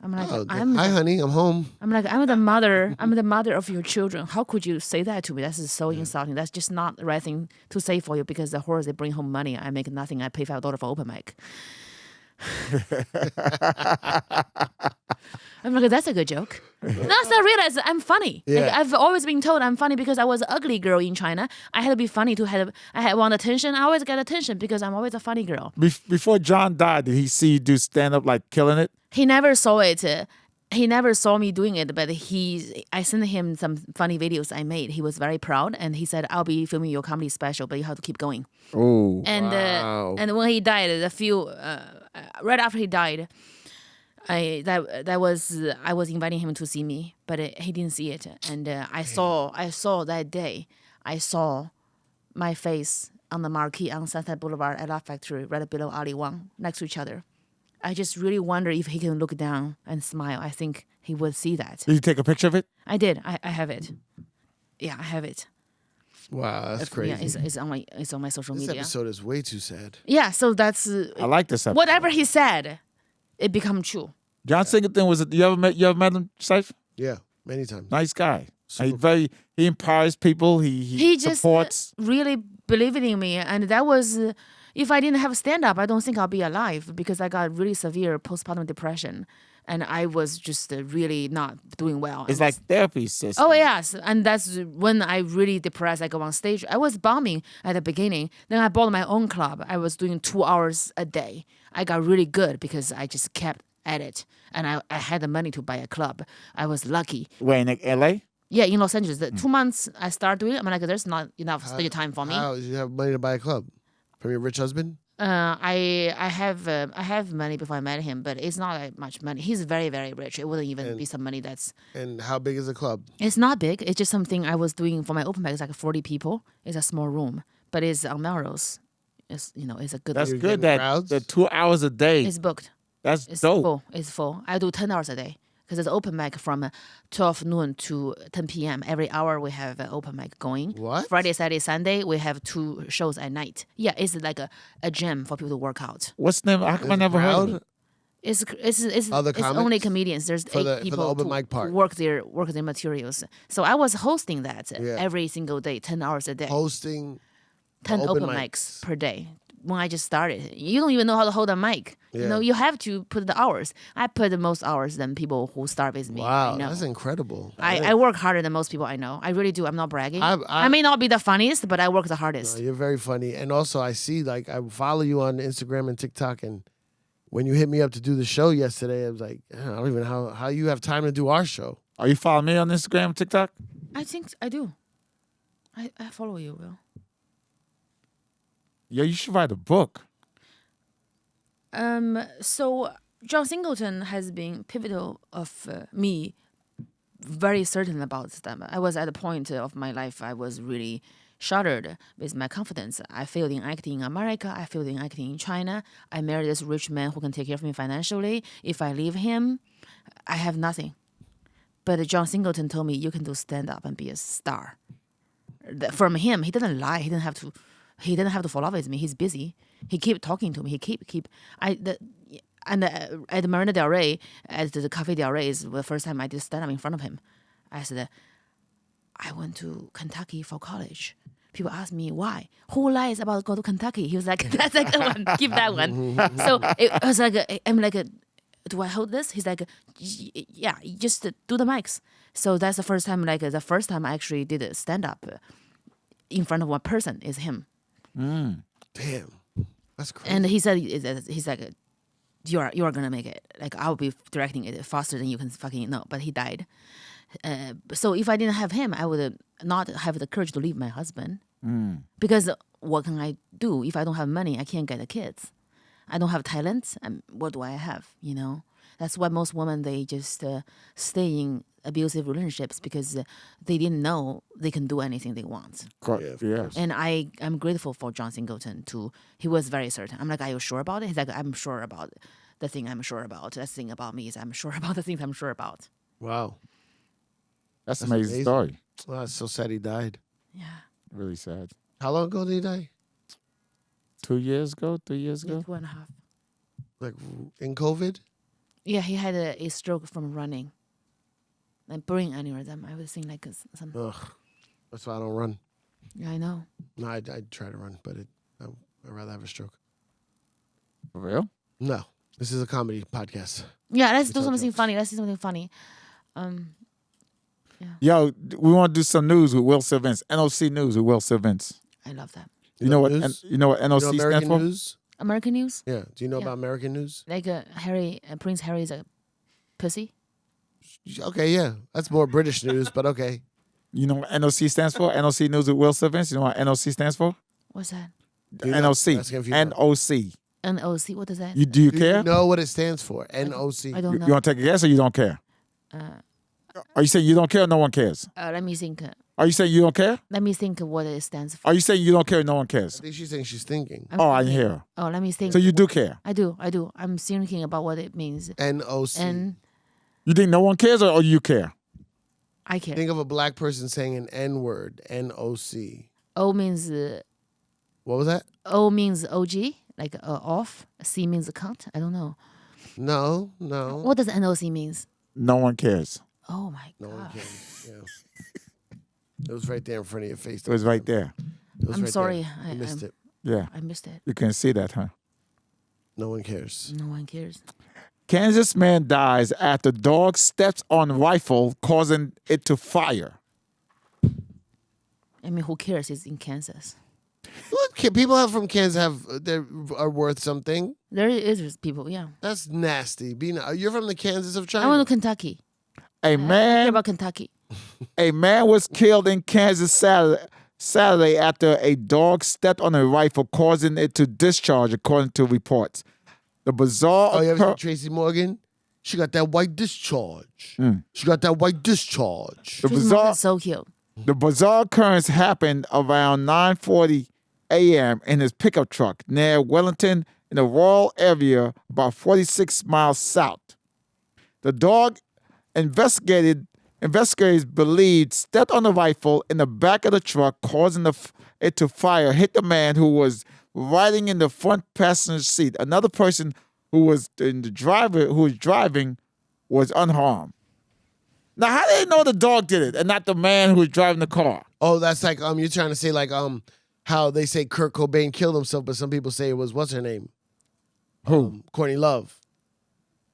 I'm like, Hi, honey. I'm home. I'm like, I'm the mother. I'm the mother of your children. How could you say that to me? That's so insulting. That's just not the right thing to say for you because the whores, they bring home money. I make nothing. I pay $5 for open mic. I'm like, that's a good joke. That's I realize I'm funny. Like, Yeah. I've always been told I'm funny because I was an ugly girl in China. I had to be funny I want attention. I always get attention because I'm always a funny girl. Before John died, did he see you do stand up like killing it? He never saw it. He never saw me doing it, but I sent him some funny videos I made. He was very proud, and he said, "I'll be filming your comedy special, but you have to keep going." Oh, And Wow. and when he died, right after he died, I was inviting him to see me, but he didn't see it. And I saw that day. I saw my face on the marquee on Sunset Boulevard at Laugh Factory, right below Ali Wang, next to each other. I just really wonder if he can look down and smile. I think he would see that. did you take a picture of it? I did. I have it. Yeah, I have it. Wow, that's crazy. Yeah, it's on my social This media. episode is way too sad. Yeah, so that's I like this episode. whatever he said, it become true. John Singleton was it? You ever met him, Saif? Yeah, many times. Nice guy. He empowers people. He He just supports. really believed in me, and that was if I didn't have stand up, I don't think I'll be alive because I got really severe postpartum depression, and I was just really not doing well. It's like therapy, sis. Oh yes, and that's when I really depressed. I go on stage. I was bombing at the beginning. Then I bought my own club. I was doing 2 hours a day. I got really good because I just kept at it, and I had the money to buy a club. I was lucky. Where in L.A.? Yeah, in Los Angeles. The 2 months I started doing it, I'm like, there's not enough stage time for me. How did you have money to buy a club? From your rich husband? I have money before I met him, but it's not that much money. He's very, very rich. It wouldn't even be some money that's. And how big is the club? It's not big. It's just something I was doing for my open mic. It's like 40 people. It's a small room, but it's on Melrose. It's it's a good. That's You're good. getting That crowds? the 2 hours a day. It's booked. That's It's dope. full. It's full. I do 10 hours a day because it's open mic from 12 noon to 10 p.m. Every hour we have an open mic going. What? Friday, Saturday, Sunday, we have 2 shows at night. Yeah, it's like a gym for people to work out. What's the name? How come I never heard of it? It's Other it's only comics? comedians. There's For 8 the people open to mic part. work their materials. So I was hosting that Yeah. every single day, 10 hours a day. Hosting 10 open open mics. mics per day. When I just started, you don't even know how to hold a mic. Yeah. You know, you have to put the hours. I put the most hours than people who start with me. Wow, I know. that's incredible. I work harder than most people I know. I really do. I'm not bragging. I- I may not be the funniest, but I work the hardest. You're very funny. And also, I see, like, I follow you on Instagram and TikTok. And when you hit me up to do the show yesterday, I was like, I don't even know how you have time to do our show. Are you following me on Instagram, TikTok? I think I do. I follow you, Will. Yeah, you should write a book. So John Singleton has been pivotal of me very certain about them. I was at a point of my life I was really shattered with my confidence. I failed in acting in America. I failed in acting in China. I married this rich man who can take care of me financially. If I leave him, I have nothing. But John Singleton told me you can do stand up and be a star. From him, he didn't lie. He didn't have to. He didn't have to follow up with me. He's busy. He keep talking to me. He keep. At Marina Del Rey, at the Cafe Del Rey, is the first time I did stand up in front of him. I said, I went to Kentucky for college. People ask me why. Who lies about go to Kentucky? He was like, that's a good one. Give that one. So it was like, I'm like, do I hold this? He's like, yeah, just do the mics. So that's the first time, I actually did a stand up in front of one person is him. Damn. That's crazy. And he said, he's like, you are gonna make it. Like, I'll be directing it faster than you can fucking know. But he died. So if I didn't have him, I would not have the courage to leave my husband. Because what can I do if I don't have money? I can't get the kids. I don't have talent. What do I have? You know, that's why most women they just stay in abusive relationships because they didn't know they can do anything they want. Yes. And I'm grateful for John Singleton too. He was very certain. I'm like, are you sure about it? He's like, I'm sure about the thing I'm sure about. The thing about me is I'm sure about the things I'm sure about. Wow. That's an amazing story. Well, it's so sad he died. Yeah. Really sad. How long ago did he die? 2 years ago, 3 years ago? 2.5. Like in COVID? Yeah, he had a stroke from running. And brain aneurysm. I was saying like some. Ugh. That's why I don't run. Yeah, I know. No, I try to run, but I'd rather have a stroke. For real? No. This is a comedy podcast. Yeah, let's do tell something jokes. funny. Let's do something funny. Yo, we want to do some news with Will Sylvans. NOC news with Will Sylvans. I love that. You know what? News? You know what NOC You know stands American for? news? American news? Yeah. Do you know Yeah. about American news? Like Prince Harry is a pussy? Okay, yeah. That's more British news, but okay. You know what NOC stands for? NOC news with Will Sylvans. You know what NOC stands for? What's that? Do you know? NOC. Asking if you know. NOC. NOC? What is that? Do you Do care? you know what it stands for? NOC. I don't know. You want to take a guess or you don't care? Are you saying you don't care or no one cares? Let me think. Are you saying you don't care? Let me think what it stands for. Are you saying you don't care or no one I cares? think she's saying she's thinking. I'm Oh, I didn't thinking- hear her. Oh, let me think. So you do care? I do. I'm thinking about what it means. NOC. And You think no one cares or you care? I care. Think of a black person saying an N word. NOC. O means What was that? O means OG, like off. C means cunt. I don't know. No. What does NOC means? No one cares. Oh my No one god. can. Yeah. It was right there in front of your face. It was right there. It was I'm right sorry. there. You missed it. Yeah. I missed it. You can see that, huh? No one cares. No one cares. Kansas man dies after dog steps on rifle, causing it to fire. I mean, who cares? It's in Kansas. Look, people from Kansas are worth something. There is people. Yeah. That's nasty. You're from the Kansas of I China. went to Kentucky. A I man hear about Kentucky. A man was killed in Kansas Saturday after a dog stepped on a rifle, causing it to discharge, according to reports. The bizarre Oh, you ever seen Tracy Morgan? She got that white discharge. She got that white discharge. The Tracy bizarre, Morgan's so cute. the bizarre occurrence happened around 9:40 a.m. in his pickup truck near Wellington in a rural area about 46 miles south. The dog Investigators believed stepped on the rifle in the back of the truck, causing it to fire, hit the man who was riding in the front passenger seat. Another person who was driving was unharmed. Now, how do they know the dog did it and not the man who was driving the car? Oh, that's like you're trying to say like how they say Kurt Cobain killed himself, but some people say it was what's her name? Who? Courtney Love.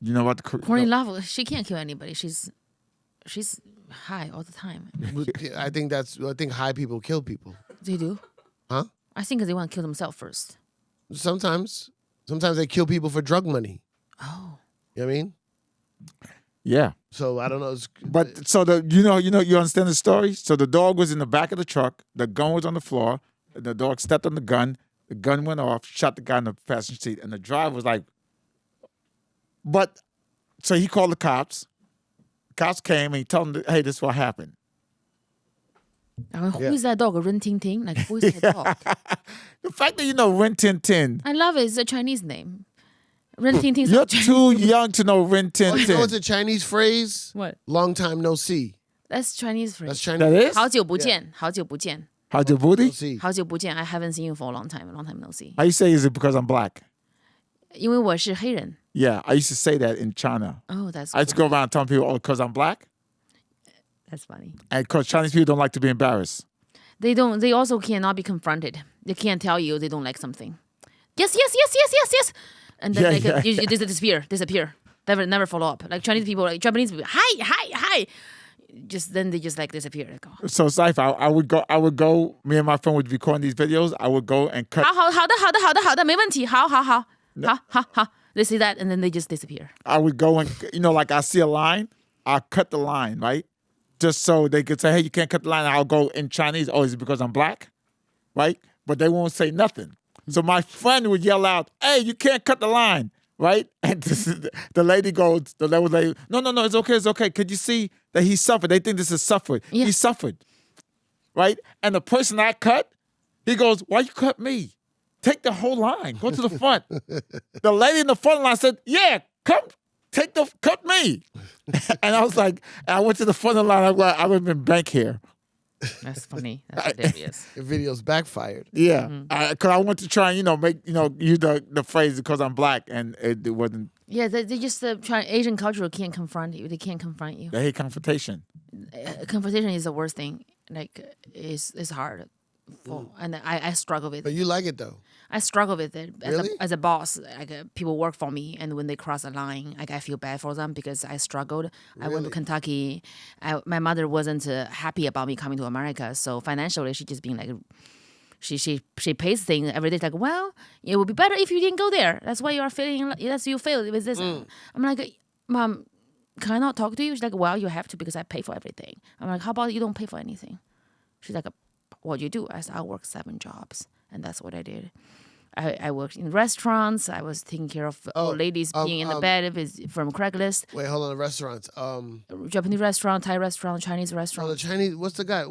You know what? Courtney Love, she can't kill anybody. She's high all the time. I think high people kill people. They do? Huh? I think they want to kill themselves first. Sometimes they kill people for drug money. Oh. You know what I mean? Yeah. So I don't know. But so you understand the story? So the dog was in the back of the truck. The gun was on the floor. The dog stepped on the gun. The gun went off, shot the guy in the passenger seat, and the driver was like, but so he called the cops. Cops came and he told them, hey, this is what happened. I mean, who is that dog? Rin Ting Ting? Like, who is that dog? The fact that you know Rin Tin Tin. I love it. It's a Chinese name. Rin Ting Ting. You're too young to know Rin Tin Oh, you know Tin. what's a Chinese phrase? What? Long time no see. That's Chinese phrase. That's Chinese. That is? 好久不见,好久不见. How's your booty? No see. 好久不见. I haven't seen you for a long time no see. How you say is it because I'm black? 因为我是黑人. Yeah, I used to say that in China. Oh, that's I used to go around telling people, oh, because I'm black? That's funny. And because Chinese people don't like to be embarrassed. They also cannot be confronted. They can't tell you they don't like something. Yes. And then you disappear. Never follow up. Like Chinese people, like Japanese people, hi. Then they just like disappear. Like, oh. So Cypher, I would go, me and my friend would be recording these videos. I would go and cut. 好的,没问题. 好. They say that and then they just disappear. I would go and, like I see a line, I'll cut the line, right? Just so they could say, hey, you can't cut the line. I'll go in Chinese. Oh, is it because I'm black? Right? But they won't say nothing. So my friend would yell out, hey, you can't cut the line. Right? And the lady goes, no, it's okay. Could you see that he suffered? They think this is suffering. Yeah. He suffered. Right? And the person I cut, he goes, why you cut me? Take the whole line. Go to the front. The lady in the front line said, yeah, cut me. And I was like, I went to the front of the line. I would have been bank here. That's funny. That's hilarious. The video's backfired. Yeah. Because I went to try and, make, use the phrase because I'm black, and it wasn't. Yeah, they just Asian culture can't confront you. They can't confront you. They hate confrontation. Confrontation is the worst thing. Like, it's hard. And I struggle with it. But you like it though. I struggle with it Really? as a boss. Like people work for me, and when they cross a line, like I feel bad for them because I struggled. I went to Kentucky. My mother wasn't happy about me coming to America, so financially she just being like, she pays things every day. It's like, well, it would be better if you didn't go there. That's why you are feeling. That's you failed with this. I'm like, Mom, can I not talk to you? She's like, well, you have to because I pay for everything. I'm like, how about you don't pay for anything? She's like, what you do? I said, I work 7 jobs, and that's what I did. I worked in restaurants. I was taking care of old ladies being in the bed from Craigslist. Wait, hold on. The restaurants. Japanese restaurant, Thai restaurant, Chinese Oh, restaurant. the Chinese. What's the guy?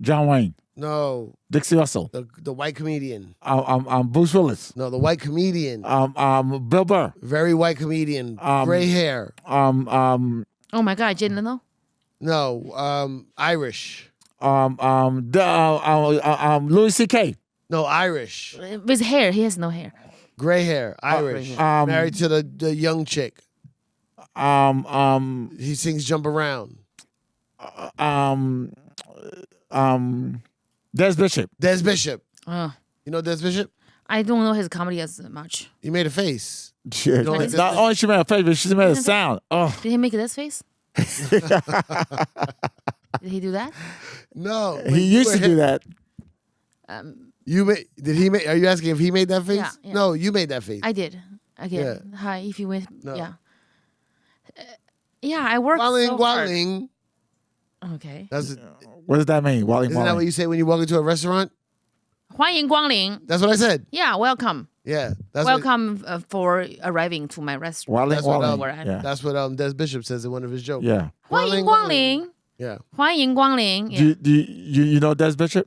John Wayne. No, Dixie Russell. the white comedian. Bruce Willis. No, the white comedian. Bill Burr. Very white comedian. Gray hair. Oh my God, Jay Leno? No, Irish. Louis C.K. No, Irish. With hair, he has no hair. Gray hair. Irish. Married to the young chick. He sings "Jump Around." Des Bishop. Des Bishop. Oh. You know Des Bishop? I don't know his comedy as much. He made a face. Shit. don't like Not Des only she made a face, but she made a sound. Oh. Did he make this face? Did he do that? No, He used to do that. You made? Did he make? Are you asking if he made that face? Yeah. No, you made that face. I did. Again. Yeah. Hi, if you went. No. Yeah. Yeah, I worked Walling, so hard. walling. Okay. That's What does that mean? Walling, isn't that what walling. you say when you walk into a restaurant? 欢迎光临. That's what I said. Yeah, welcome. Yeah, that's what, Welcome for arriving to my restaurant. Walling, That's what, walling. where I- Yeah. that's what Des Bishop says in one of his jokes. Yeah. 欢迎光临. Yeah. 欢迎光临. Yeah. Do you know Des Bishop?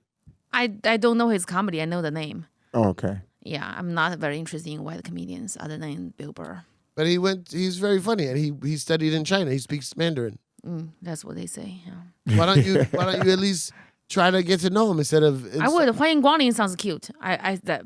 I don't know his comedy. I know the name. Oh, okay. Yeah, I'm not very interested in white comedians other than Bill Burr. But he's very funny, and he studied in China. He speaks Mandarin. That's what they say. Yeah. Why don't you at least try to get to know him instead of... I would. 欢迎光临 sounds cute.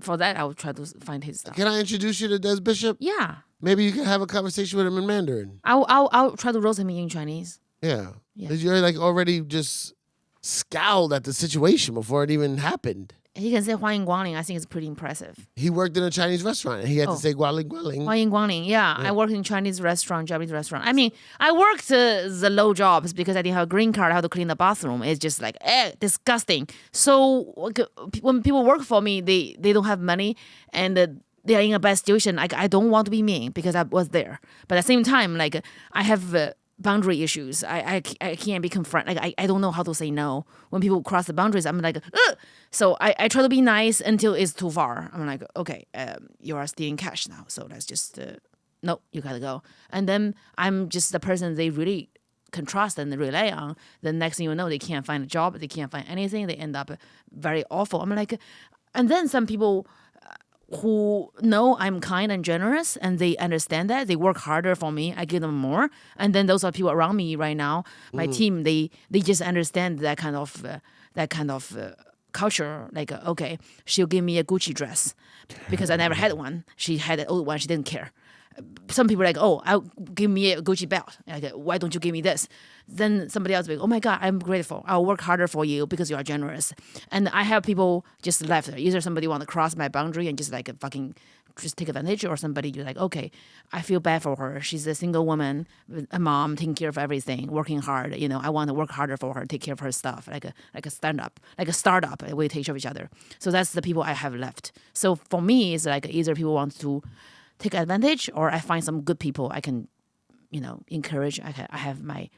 For that, I would try to find his stuff. Can I introduce you to Des Bishop? Yeah. Maybe you can have a conversation with him in Mandarin. I'll try to roast him in Chinese. Yeah. Yeah. 'Cause you're like already just scowled at the situation before it even happened. He can say 欢迎光临. I think it's pretty impressive. He worked in a Chinese restaurant and he had to say gualing gualing. 欢迎光临. Yeah, I worked in Chinese restaurant, Japanese restaurant. I mean, I worked the low jobs because I didn't have a green card. I had to clean the bathroom. It's just like, disgusting. So when people work for me, they don't have money and they are in a bad situation. Like, I don't want to be mean because I was there. But at the same time, like, I have boundary issues. I can't be confronted. Like, I don't know how to say no. When people cross the boundaries, I'm like, ugh! So I try to be nice until it's too far. I'm like, okay, you are stealing cash now. So let's just, no, you gotta go. And then I'm just the person they really can trust and rely on. The next thing you know, they can't find a job. They can't find anything. They end up very awful. I'm like, and then some people who know I'm kind and generous and they understand that, they work harder for me, I give them more. And then those are people around me right now, my team, they just understand that kind of culture. Like, okay, she'll give me a Gucci dress because I never had one. She had an old one, she didn't care. Some people are like, oh, I'll give me a Gucci belt. Like, why don't you give me this? Then somebody else will be like, oh my God, I'm grateful. I'll work harder for you because you are generous. And I have people just left. Either somebody want to cross my boundary and just like fucking just take advantage, or somebody you're like, okay, I feel bad for her. She's a single woman, a mom, taking care of everything, working hard. You know, I want to work harder for her, take care of her stuff, like a stand-up, like a startup. We take care of each other. So that's the people I have left. So for me, it's like either people want to take advantage, or I find some good people I can, encourage. I have my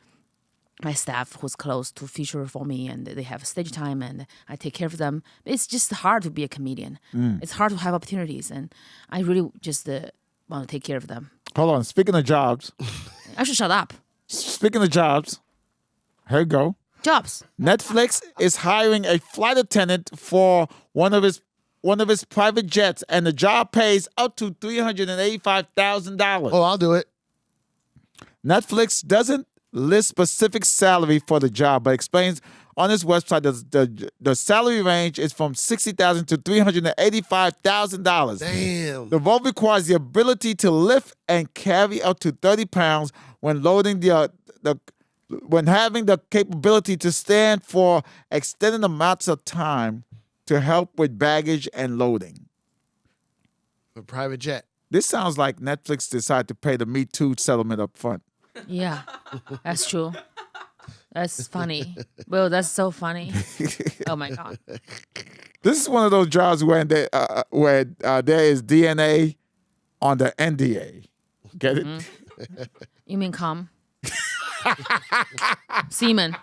staff who's close to feature for me, and they have stage time, and I take care of them. It's just hard to be a comedian. It's hard to have opportunities, and I really just want to take care of them. Hold on. Speaking of jobs. I should shut up. Speaking of jobs. Here you go. Jobs. Netflix is hiring a flight attendant for one of its private jets, and the job pays up to $385,000. Oh, I'll do it. Netflix doesn't list specific salary for the job, but explains on its website that the salary range is from $60,000 to $385,000. Damn. The role requires the ability to lift and carry up to 30 pounds when loading when having the capability to stand for extended amounts of time to help with baggage and loading. A private jet. This sounds like Netflix decided to pay the Me Too settlement up front. Yeah, that's true. That's funny. Well, that's so funny. Oh my God. This is one of those jobs where there is DNA on the NDA. Get it? You mean cum? Semen.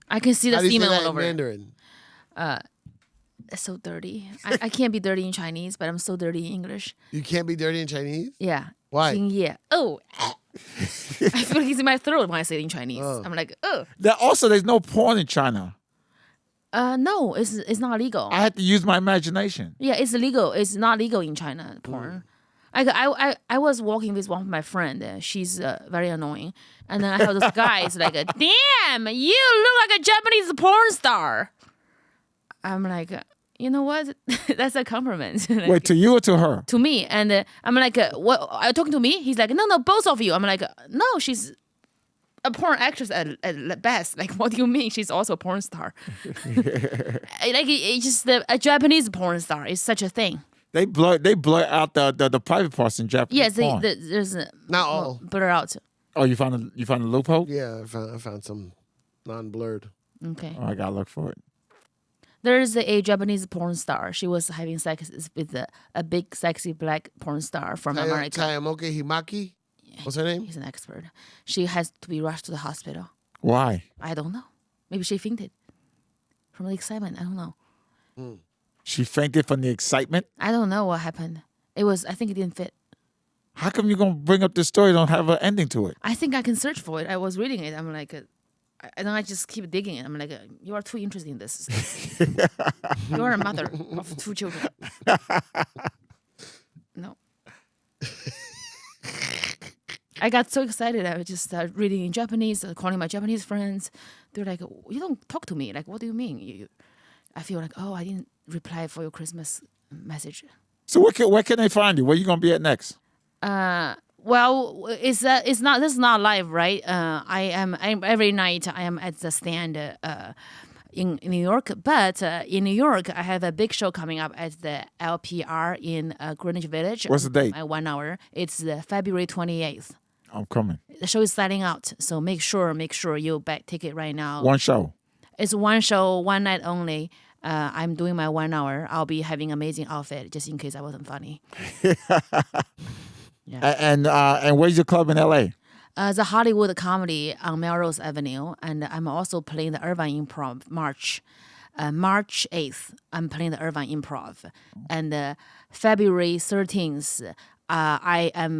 I can see the How do you say semen that all in over. Mandarin? It's so dirty. I can't be dirty in Chinese, but I'm so dirty in English. You can't be dirty in Chinese? Yeah. Why? 敬业. Oh. I feel like it's in my throat when I say it in Chinese. Oh. I'm like, oh. There's no porn in China. No, it's not legal. I had to use my imagination. Yeah, it's illegal. It's not legal in China, porn. I was walking with one of my friends. She's very annoying. And then I have this guy. It's like, damn, you look like a Japanese porn star. I'm like, you know what? That's a compliment. Like, Wait, to you or to her? to me. And I'm like, what? Are you talking to me? He's like, no, both of you. I'm like, no, she's a porn actress at best. Like, what do you mean? She's also a porn star. Like, it's just a Japanese porn star is such a thing. They blur out the private parts in Japanese Yes, porn. there's Not all. blur out. Oh, you found a loophole? Yeah, I found some non-blurred. Okay. Oh, I gotta look for it. There's a Japanese porn star. She was having sex with a big, sexy black porn star from America. Tayamoke Himaki? What's her name? He's an expert. She has to be rushed to the hospital. Why? I don't know. Maybe she fainted from the excitement. I don't know. She fainted from the excitement? I don't know what happened. I think it didn't fit. How come you're gonna bring up this story and don't have an ending to it? I think I can search for it. I was reading it. I'm like, and then I just keep digging it. I'm like, you are too interested in this. You are a mother of 2 children. No. I got so excited. I was just reading in Japanese, calling my Japanese friends. They're like, "You don't talk to me. Like, what do you mean?" I feel like, oh, I didn't reply for your Christmas message. So where can they find you? Where you gonna be at next? Well, it's not. This is not live, right? I'm every night. I am at the stand in New York. But in New York, I have a big show coming up at the LPR in Greenwich Village. What's the date? My 1 hour. It's February 28th. I'm coming. The show is selling out, so make sure you buy ticket right now. One show. It's one show, one night only. I'm doing my 1 hour. I'll be having amazing outfit just in case I wasn't funny. And where's your club in LA? The Hollywood Comedy on Melrose Avenue, and I'm also playing the Irvine Improv March 8th. I'm playing the Irvine Improv, and February 13th, I am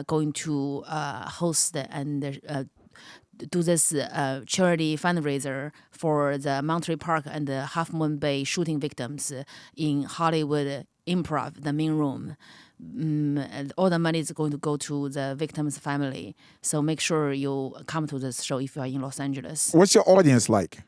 going to host and do this charity fundraiser for the Monterey Park and the Half Moon Bay shooting victims in Hollywood Improv, the main room. And all the money is going to go to the victims' family. So make sure you come to this show if you are in Los Angeles. What's your audience like?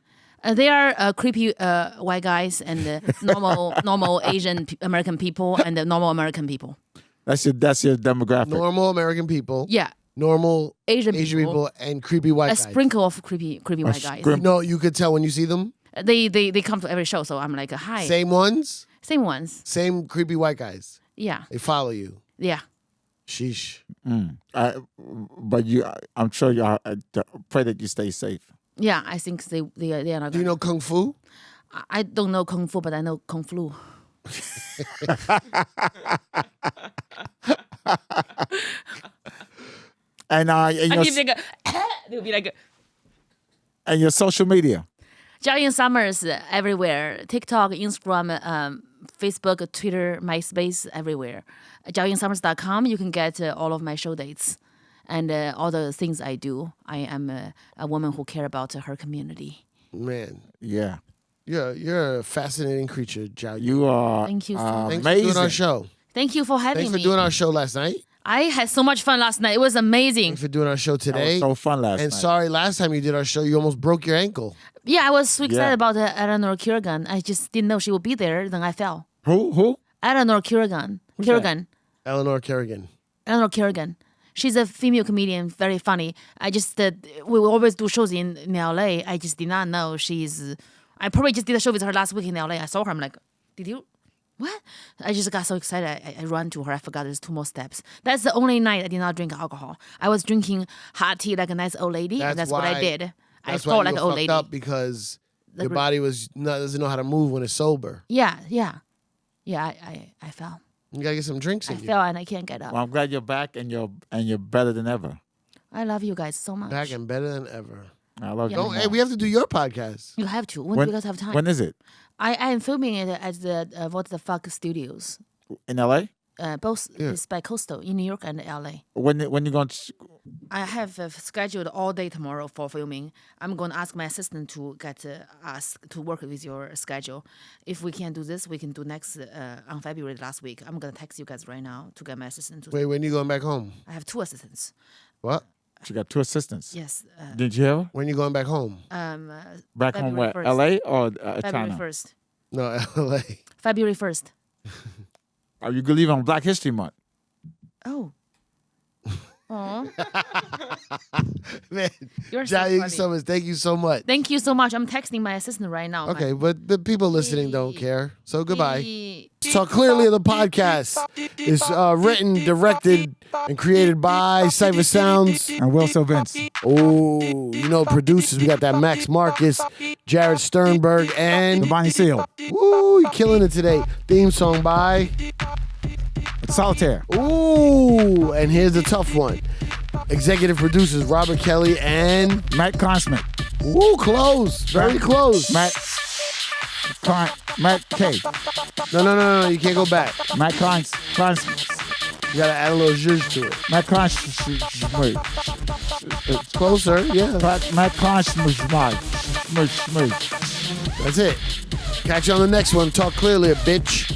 They are creepy white guys and normal Asian American people and normal American people. That's your demographic. Normal American people. Yeah. Normal Asian people and creepy white a guys. sprinkle of creepy white guys. You could tell when you see them. They come to every show, so I'm like, hi. Same ones. Same ones. Same creepy white guys. Yeah. They follow you. Yeah. Sheesh. But I'm sure you pray that you stay safe. Yeah, I think they are not. Do you know Kung Fu? I don't know Kung Fu, but I know Kung Flu. And they'll be like, and your social media. Jiaoying Summers everywhere. TikTok, Instagram, Facebook, Twitter, MySpace, everywhere. JiaoyingSummers.com. You can get all of my show dates and all the things I do. I am a woman who cares about her community. Man, Yeah. you're a fascinating creature, Jiao. You are Thank you so much. Thanks for amazing. doing our show. Thank you for having Thanks for me. doing our show last night. I had so much fun last night. It was amazing. Thanks for doing our show That today. was so fun last And night. sorry, last time you did our show, you almost broke your ankle. Yeah, I was so excited Yeah. about Eleanor Kerrigan. I just didn't know she would be there. Then I fell. Who? Eleanor Kerrigan. that? Eleanor Kerrigan. Eleanor Kerrigan. She's a female comedian, very funny. I just, we always do shows in LA. I just did not know I probably just did a show with her last week in LA. I saw her. I'm like, did you? What? I just got so excited. I ran to her. I forgot there's 2 more steps. That's the only night I did not drink alcohol. I was drinking hot tea like a nice old lady. And that's what I did. I That's thought why like you an were old fucked lady. up because your body doesn't know how to move when it's sober. Yeah. I fell. You gotta get some drinks I in you. fell and I can't get up. Well, I'm glad you're back and you're better than ever. I love you guys so much. Back and better than ever. I love Yeah. you. Don't, hey, we have to do your podcast. You have to. When do you guys have time? When is it? I am filming it at the What the Fuck Studios. In LA? Both is by Coastal in New York and LA. When you going to? I have scheduled all day tomorrow for filming. I'm going to ask my assistant to get us to work with your schedule. If we can't do this, we can do next on February last week. I'm going to text you guys right now to get my assistant to. Wait, when you going back home? I have 2 assistants. What? She got 2 assistants. Yes. Did you hear? When you going back home? Back home February where? 1st. LA or February China? 1st. No, LA. February 1st. Are you gonna leave on Black History Month? Oh. Aw. Man, You're so Jiaoying funny. Summers, thank you so much. Thank you so much. I'm texting my assistant right now. Okay, but the people listening don't care. So goodbye. Hey. Talk Clearly, the podcast is written, directed, and created by Cypher Sounds. And Will Sylvans. Oh, you know producers. We got that Max Marcus, Jared Sternberg, The and Bonnie Seal. woo, you're killing it today. Theme song by Solitaire. ooh, and here's the tough one. Executive producers Robert Kelly and Matt Consman. woo, close, very close. Matt K. No, you can't go back. Matt Cons. You gotta add a little zhuzh to it. Matt Cons. Wait. Closer, yeah. Matt Cons. That's it. Catch you on the next one. Talk Clearly, bitch.